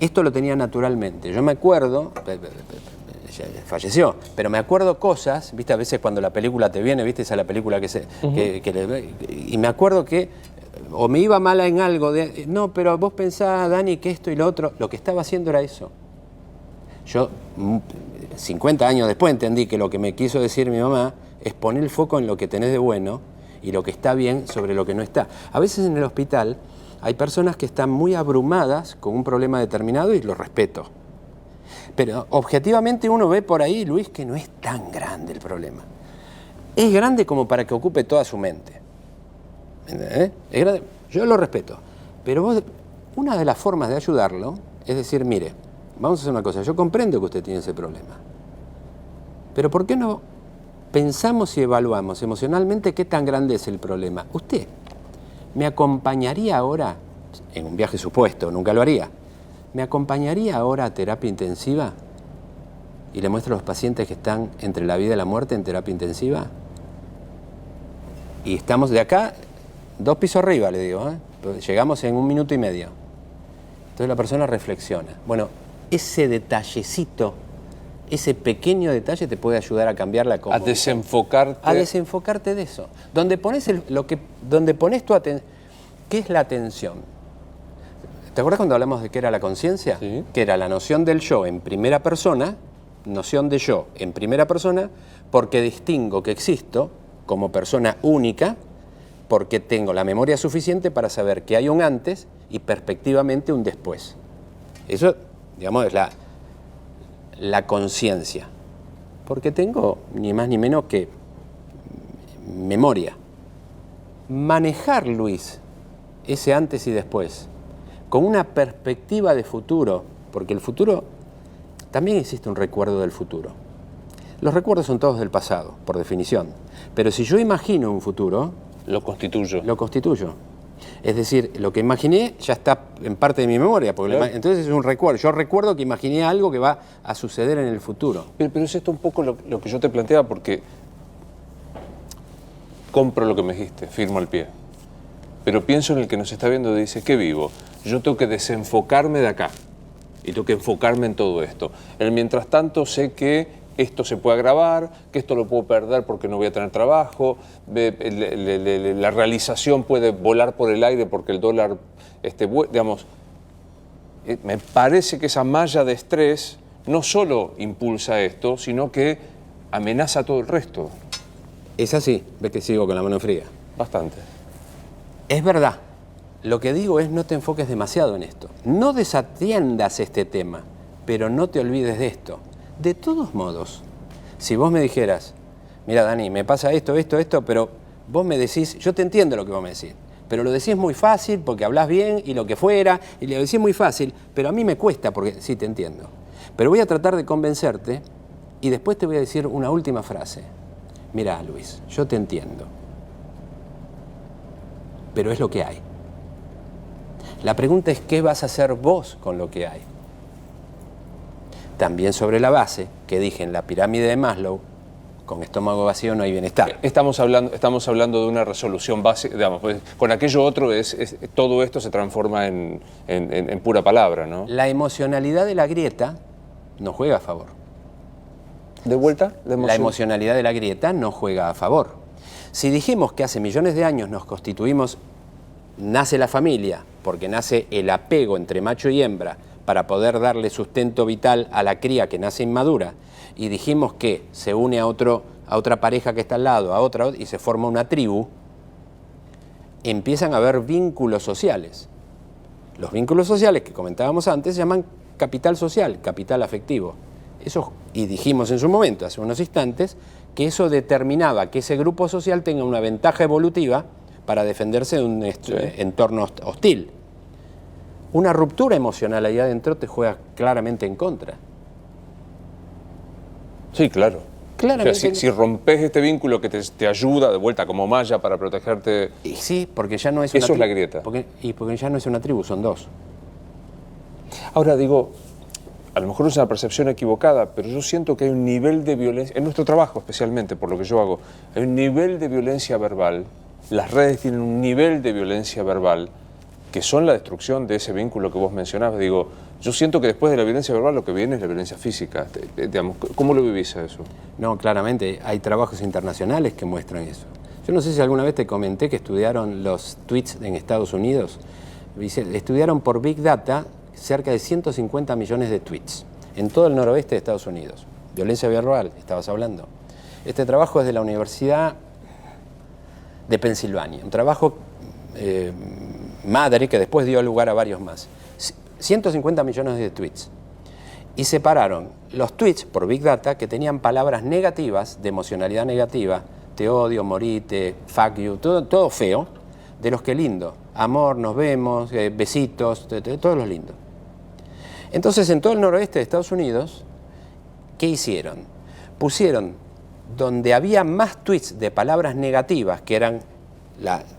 esto lo tenía naturalmente. Yo me acuerdo, ella falleció, pero me acuerdo cosas, viste, a veces cuando la película te viene, viste, esa es la película y me acuerdo que o me iba mala en algo, no, pero vos pensás, Dani, que esto y lo otro, lo que estaba haciendo era eso. Yo, 50 años después, entendí que lo que me quiso decir mi mamá es poner el foco en lo que tenés de bueno y lo que está bien sobre lo que no está. A veces en el hospital hay personas que están muy abrumadas con un problema determinado y lo respeto. Pero objetivamente uno ve por ahí, Luis, que no es tan grande el problema. es grande como para que ocupe toda su mente. ¿Entendés? Es grande, yo lo respeto. Pero vos, una de las formas de ayudarlo es decir, mire, vamos a hacer una cosa, yo comprendo que usted tiene ese problema, pero ¿por qué no pensamos y evaluamos emocionalmente qué tan grande es el problema? Usted me acompañaría ahora, en un viaje supuesto, nunca lo haría, me acompañaría ahora a terapia intensiva y le muestro a los pacientes que están entre la vida y la muerte en terapia intensiva. Y estamos de acá, 2 pisos arriba, le digo, llegamos en 1 minuto y medio. Entonces la persona reflexiona. Bueno, ese detallecito, ese pequeño detalle te puede ayudar a cambiar la A desenfocarte. A desenfocarte de eso. Donde pones, donde pones tu atención. ¿Qué es la atención? ¿Te acuerdas cuando hablamos de qué era la conciencia? Sí. Que era la noción del yo en primera persona, noción de yo en primera persona, porque distingo que existo como persona única, porque tengo la memoria suficiente para saber que hay un antes y perspectivamente un después. Eso, digamos, es la conciencia. Porque tengo ni más ni menos que memoria. Manejar, Luis, ese antes y después, con una perspectiva de futuro, porque el futuro, también existe un recuerdo del futuro. Los recuerdos son todos del pasado, por definición. Pero si yo imagino un futuro, Lo constituyo. lo constituyo. Es decir, lo que imaginé ya está en parte de mi memoria, porque Claro. entonces es un recuerdo. Yo recuerdo que imaginé algo que va a suceder en el futuro. Pero es esto un poco lo que yo te planteaba, porque compro lo que me dijiste, firmo al pie. Pero pienso en el que nos está viendo y dice, ¿qué vivo? Yo tengo que desenfocarme de acá y tengo que enfocarme en todo esto. En el mientras tanto sé que esto se puede agravar, que esto lo puedo perder porque no voy a tener trabajo, la realización puede volar por el aire porque el dólar, digamos, me parece que esa malla de estrés no solo impulsa esto, sino que amenaza a todo el resto. Es así, ves que sigo con la mano fría. Bastante. Es verdad. Lo que digo es no te enfoques demasiado en esto. No desatiendas este tema, pero no te olvides de esto. De todos modos, si vos me dijeras, mira Dani, me pasa esto, pero vos me decís, yo te entiendo lo que vos me decís, pero lo decís muy fácil porque hablas bien y lo que fuera, y lo decís muy fácil, pero a mí me cuesta porque sí te entiendo. Pero voy a tratar de convencerte y después te voy a decir una última frase. Mira, Luis, yo te entiendo, pero es lo que hay. La pregunta es, ¿qué vas a hacer vos con lo que hay? También sobre la base, que dije en la pirámide de Maslow, con estómago vacío no hay bienestar. Estamos hablando de una resolución básica, digamos, pues, con aquello otro todo esto se transforma en pura palabra, ¿no? La emocionalidad de la grieta no juega a favor. ¿De vuelta? La emocionalidad de la grieta no juega a favor. Si dijimos que hace millones de años nos constituimos, nace la familia, porque nace el apego entre macho y hembra para poder darle sustento vital a la cría que nace inmadura, y dijimos que se une a otra pareja que está al lado, a otra, y se forma una tribu, empiezan a haber vínculos sociales. Los vínculos sociales que comentábamos antes se llaman capital social, capital afectivo. Eso, y dijimos en su momento, hace unos instantes, que eso determinaba que ese grupo social tenga una ventaja evolutiva para defenderse de un entorno hostil. Una ruptura emocional ahí adentro te juega claramente en contra. Sí, claro. Claramente. O sea, si rompes este vínculo que te ayuda de vuelta como malla para protegerte... Y sí, porque ya no es Eso es la grieta. Porque ya no es una tribu, son dos. Ahora digo, a lo mejor es una percepción equivocada, pero yo siento que hay un nivel de violencia, en nuestro trabajo especialmente, por lo que yo hago, hay un nivel de violencia verbal, las redes tienen un nivel de violencia verbal que son la destrucción de ese vínculo que vos mencionabas. Digo, yo siento que después de la violencia verbal lo que viene es la violencia física. Digamos, ¿cómo lo vivís a eso? No, claramente, hay trabajos internacionales que muestran eso. Yo no sé si alguna vez te comenté que estudiaron los tweets en Estados Unidos. Estudiaron por Big Data cerca de 150 millones de tweets en todo el noroeste de Estados Unidos. Violencia verbal, estabas hablando. Este trabajo es de la Universidad de Pensilvania, un trabajo madre que después dio lugar a varios más. 150 millones de tweets. Y separaron los tweets por Big Data que tenían palabras negativas, de emocionalidad negativa, te odio, morite, fuck you, todo feo, de los que lindo. Amor, nos vemos, besitos, todos los lindos. Entonces, en todo el noroeste de Estados Unidos, ¿qué hicieron? Pusieron donde había más tweets de palabras negativas, que eran,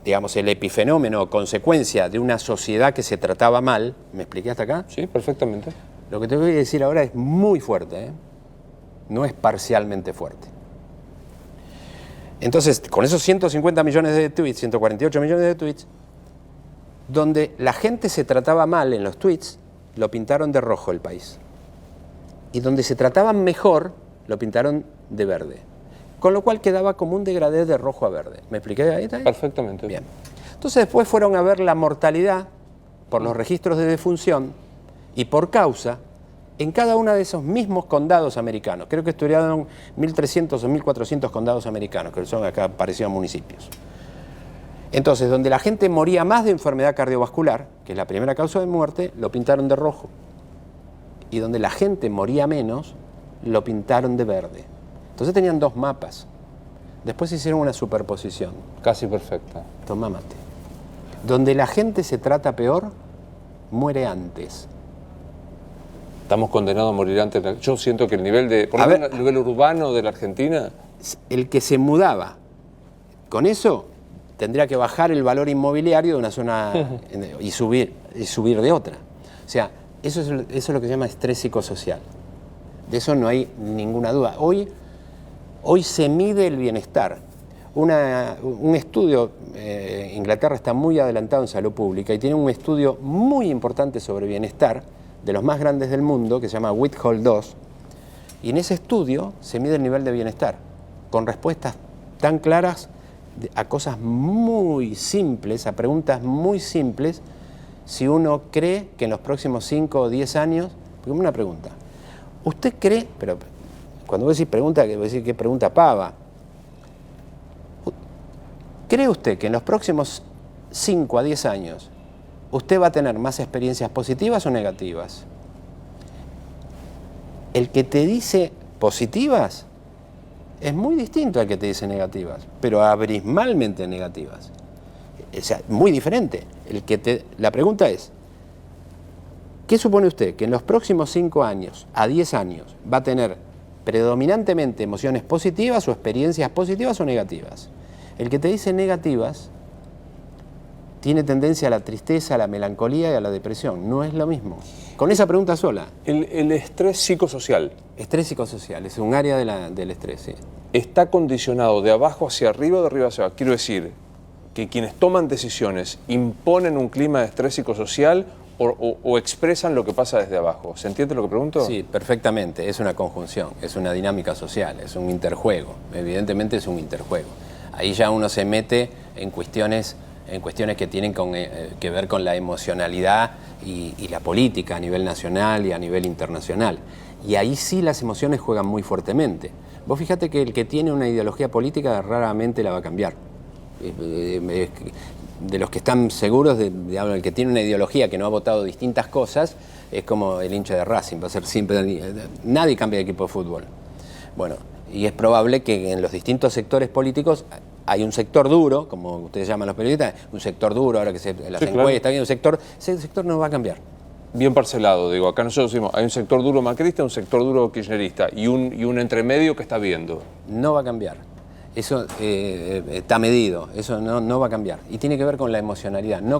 digamos, el epifenómeno o consecuencia de una sociedad que se trataba mal. ¿Me expliqué hasta acá? Sí, perfectamente. Lo que te voy a decir ahora es muy fuerte, ¿eh? No es parcialmente fuerte. Entonces, con esos 150 millones de tweets, 148 millones de tweets, donde la gente se trataba mal en los tweets, lo pintaron de rojo el país. Y donde se trataban mejor, lo pintaron de verde. Con lo cual quedaba como un degradé de rojo a verde. ¿Me expliqué ahí? Perfectamente. Bien. Entonces después fueron a ver la mortalidad por los registros de defunción y por causa en cada uno de esos mismos condados americanos. Creo que estudiaron 1.300 o 1.400 condados americanos, que son acá parecidos a municipios. Entonces, donde la gente moría más de enfermedad cardiovascular, que es la primera causa de muerte, lo pintaron de rojo. Y donde la gente moría menos, lo pintaron de verde. Entonces tenían dos mapas. Después hicieron una superposición. Casi perfecta. Tomá mate. Donde la gente se trata peor, muere antes. Estamos condenados a morir antes. Yo siento que el nivel de, por lo menos el nivel urbano de la Argentina... El que se mudaba con eso tendría que bajar el valor inmobiliario de una zona y subir de otra. O sea, eso es lo que se llama estrés psicosocial. De eso no hay ninguna duda. Hoy se mide el bienestar. Un estudio, Inglaterra está muy adelantado en salud pública y tiene un estudio muy importante sobre bienestar, de los más grandes del mundo, que se llama Whitehall 2, y en ese estudio se mide el nivel de bienestar, con respuestas tan claras a cosas muy simples, a preguntas muy simples, si uno cree que en los próximos 5 o 10 años, porque una pregunta, ¿usted cree, pero cuando vos decís pregunta, que vos decís qué pregunta pava, ¿cree usted que en los próximos 5 a 10 años usted va a tener más experiencias positivas o negativas? El que te dice positivas es muy distinto al que te dice negativas, pero abismalmente negativas. O sea, muy diferente. La pregunta es, ¿qué supone usted que en los próximos 5 años a 10 años va a tener predominantemente emociones positivas o experiencias positivas o negativas? El que te dice negativas tiene tendencia a la tristeza, a la melancolía y a la depresión. No es lo mismo. Con esa pregunta sola. El estrés psicosocial. Estrés psicosocial, es un área del estrés, sí. ¿Está condicionado de abajo hacia arriba o de arriba hacia abajo? Quiero decir, que quienes toman decisiones imponen un clima de estrés psicosocial o expresan lo que pasa desde abajo. ¿Se entiende lo que pregunto? Sí, perfectamente. Es una conjunción, es una dinámica social, es un interjuego. Evidentemente es un interjuego. Ahí ya uno se mete en cuestiones que tienen que ver con la emocionalidad y la política a nivel nacional y a nivel internacional. Y ahí sí las emociones juegan muy fuertemente. Vos fíjate que el que tiene una ideología política raramente la va a cambiar. De los que están seguros, el que tiene una ideología que no ha votado distintas cosas, es como el hincha de Racing, va a ser siempre... Nadie cambia de equipo de fútbol. Bueno, y es probable que en los distintos sectores políticos hay un sector duro, como ustedes llaman los periodistas, un sector duro, ahora que las encuestas, ese sector no va a cambiar. Bien parcelado, digo, acá nosotros decimos, hay un sector duro macrista, un sector duro kirchnerista y un entremedio que está viendo. No va a cambiar. Eso está medido, eso no va a cambiar. Y tiene que ver con la emocionalidad. No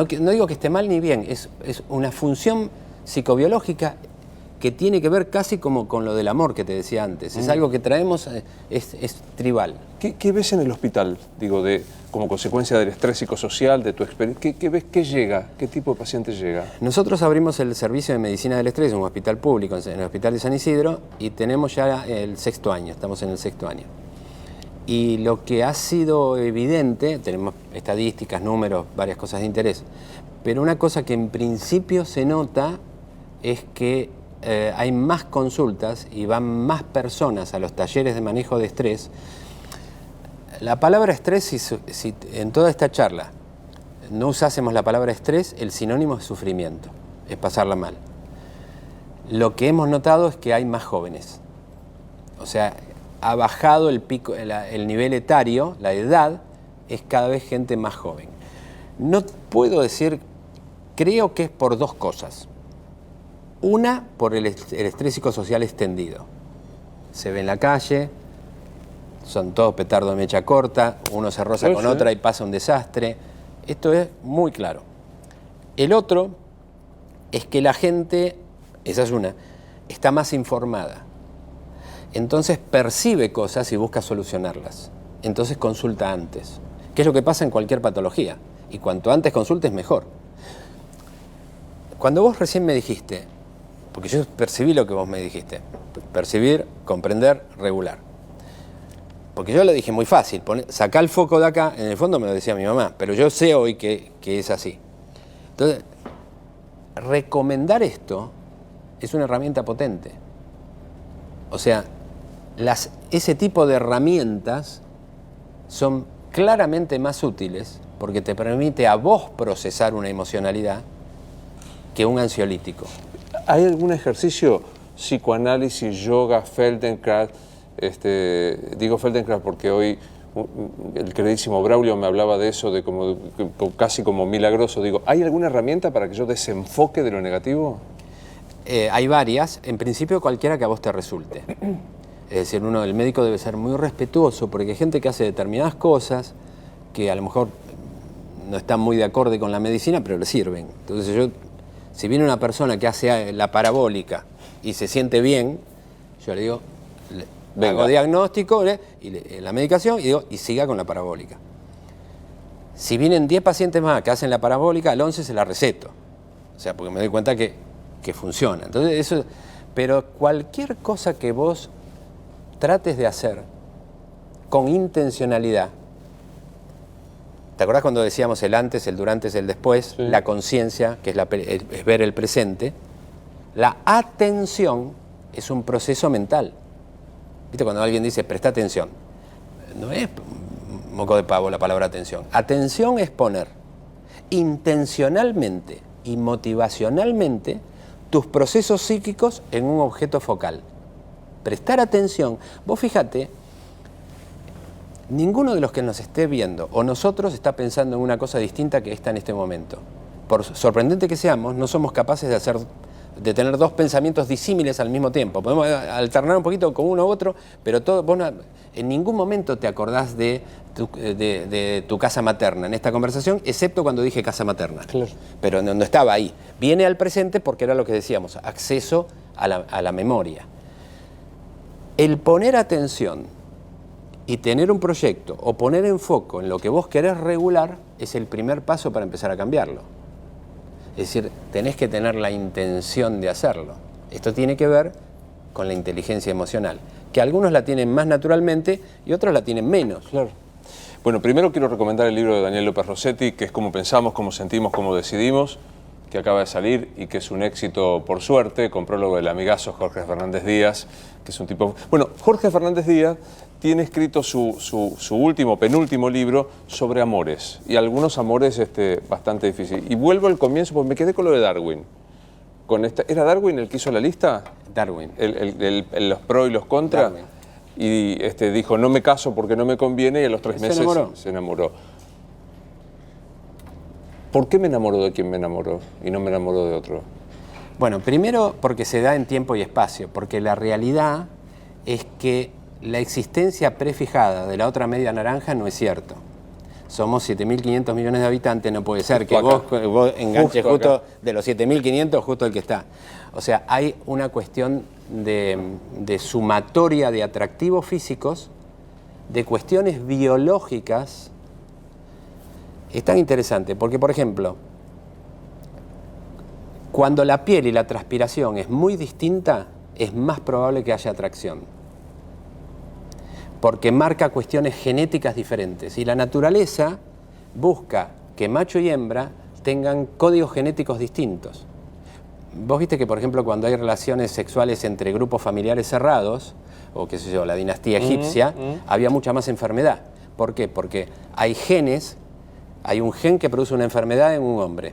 digo que esté mal ni bien, es una función psicobiológica que tiene que ver casi como con lo del amor que te decía antes. Es algo que traemos, es tribal. ¿Qué ves en el hospital? Digo, como consecuencia del estrés psicosocial, de tu experiencia. ¿Qué ves? ¿Qué llega? ¿Qué tipo de paciente llega? Nosotros abrimos el servicio de medicina del estrés en un hospital público, en el Hospital de San Isidro, y tenemos ya el 6º año, estamos en el 6º año. Y lo que ha sido evidente, tenemos estadísticas, números, varias cosas de interés, pero una cosa que en principio se nota es que hay más consultas y van más personas a los talleres de manejo de estrés. La palabra estrés, si en toda esta charla no usásemos la palabra estrés, el sinónimo es sufrimiento, es pasarla mal. Lo que hemos notado es que hay más jóvenes. O sea, ha bajado el pico, el nivel etario, la edad, es cada vez gente más joven. No puedo decir, creo que es por dos cosas. Una, por el estrés psicosocial extendido. Se ve en la calle, son todos petardos de mecha corta, uno se roza con otra y pasa un desastre. Esto es muy claro. El otro es que la gente, esa es una, está más informada. Entonces percibe cosas y busca solucionarlas. Entonces consulta antes. ¿Qué es lo que pasa en cualquier patología? Y cuanto antes consultes, mejor. Cuando vos recién me dijiste, porque yo percibí lo que vos me dijiste, percibir, comprender, regular. Porque yo le dije muy fácil, sacá el foco de acá, en el fondo me lo decía mi mamá, pero yo sé hoy que es así. Entonces, recomendar esto es una herramienta potente. O sea, ese tipo de herramientas son claramente más útiles porque te permite a vos procesar una emocionalidad que un ansiolítico. ¿Hay algún ejercicio, psicoanálisis, yoga, Feldenkrais? Digo Feldenkrais porque hoy el queridísimo Braulio me hablaba de eso, casi como milagroso. Digo, ¿hay alguna herramienta para que yo desenfoque de lo negativo? Hay varias. En principio, cualquiera que a vos te resulte. Es decir, el médico debe ser muy respetuoso porque hay gente que hace determinadas cosas que a lo mejor no están muy de acorde con la medicina, pero le sirven. Entonces si viene una persona que hace la parabólica y se siente bien, yo le digo, hago diagnóstico y la medicación y siga con la parabólica. Si vienen 10 pacientes más que hacen la parabólica, al 11 se la receto. O sea, porque me doy cuenta que funciona. Entonces, eso, pero cualquier cosa que vos trates de hacer con intencionalidad. ¿Te acordás cuando decíamos el antes, el durante, el después? Sí. La conciencia, que es ver el presente. La atención es un proceso mental. ¿Viste cuando alguien dice, presta atención? No es moco de pavo la palabra atención. Atención es poner intencionalmente y motivacionalmente tus procesos psíquicos en un objeto focal. Prestar atención. Vos fíjate, ninguno de los que nos esté viendo o nosotros está pensando en una cosa distinta que esta en este momento. Por sorprendente que seamos, no somos capaces de tener dos pensamientos disímiles al mismo tiempo. Podemos alternar un poquito con uno u otro, pero vos en ningún momento te acordás de tu casa materna en esta conversación, excepto cuando dije casa materna. Claro. Pero no estaba ahí. Viene al presente porque era lo que decíamos, acceso a la memoria. El poner atención y tener un proyecto o poner enfoque en lo que vos querés regular es el primer paso para empezar a cambiarlo. Es decir, tenés que tener la intención de hacerlo. Esto tiene que ver con la inteligencia emocional, que algunos la tienen más naturalmente y otros la tienen menos. Claro. Bueno, primero quiero recomendar el libro de Daniel López Rossetti, que es Cómo pensamos, cómo sentimos, cómo decidimos, que acaba de salir y que es un éxito por suerte, con prólogo del amigazo Jorge Fernández Díaz, que es un tipo... Bueno, Jorge Fernández Díaz tiene escrito su penúltimo libro sobre amores, y algunos amores bastante difíciles. Y vuelvo al comienzo, porque me quedé con lo de Darwin. ¿Era Darwin el que hizo la lista? Darwin. Los pros y los contras. Darwin. Y dijo, no me caso porque no me conviene, y a los 3 meses se enamoró. ¿Por qué me enamoro de quien me enamoró y no me enamoro de otro? Bueno, primero porque se da en tiempo y espacio, porque la realidad es que la existencia prefijada de la otra media naranja no es cierto. Somos 7.500 millones de habitantes, no puede ser que vos enganches justo de los 7.500, justo el que está. O sea, hay una cuestión de sumatoria de atractivos físicos, de cuestiones biológicas. Es tan interesante porque, por ejemplo, cuando la piel y la transpiración es muy distinta, es más probable que haya atracción. Porque marca cuestiones genéticas diferentes. Y la naturaleza busca que macho y hembra tengan códigos genéticos distintos. Vos viste que, por ejemplo, cuando hay relaciones sexuales entre grupos familiares cerrados, o qué sé yo, la dinastía egipcia, había mucha más enfermedad. ¿Por qué? Porque hay genes, hay un gen que produce una enfermedad en un hombre.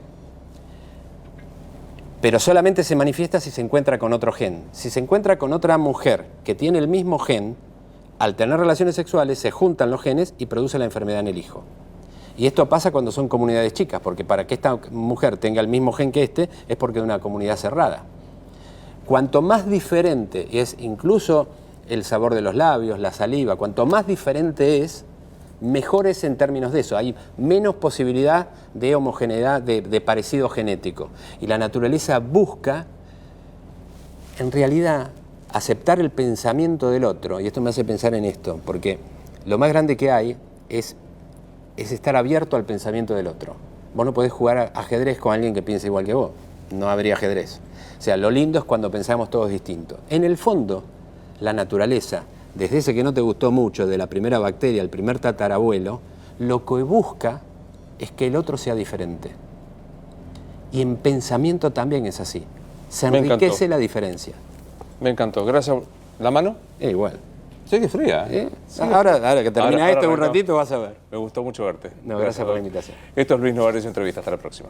Pero solamente se manifiesta si se encuentra con otro gen. Si se encuentra con otra mujer que tiene el mismo gen, al tener relaciones sexuales se juntan los genes y produce la enfermedad en el hijo. Y esto pasa cuando son comunidades chicas, porque para que esta mujer tenga el mismo gen que este, es porque es una comunidad cerrada. Cuanto más diferente es incluso el sabor de los labios, la saliva, cuanto más diferente es, mejor es en términos de eso. Hay menos posibilidad de homogeneidad, de parecido genético. Y la naturaleza busca, en realidad, aceptar el pensamiento del otro. Y esto me hace pensar en esto, porque lo más grande que hay es estar abierto al pensamiento del otro. Vos no podés jugar a ajedrez con alguien que piensa igual que vos. No habría ajedrez. O sea, lo lindo es cuando pensamos todos distintos. En el fondo, la naturaleza, desde ese que no te gustó mucho, de la primera bacteria, el primer tatarabuelo, lo que busca es que el otro sea diferente. Y en pensamiento también es así. Se enriquece la diferencia. Me encantó. Gracias. ¿La mano? Igual. Sí que es fría. Sí. Ahora que termina esto un ratito vas a ver. Me gustó mucho verte. No, gracias por la invitación. Esto es Luis Novarecio Entrevista. Hasta la próxima.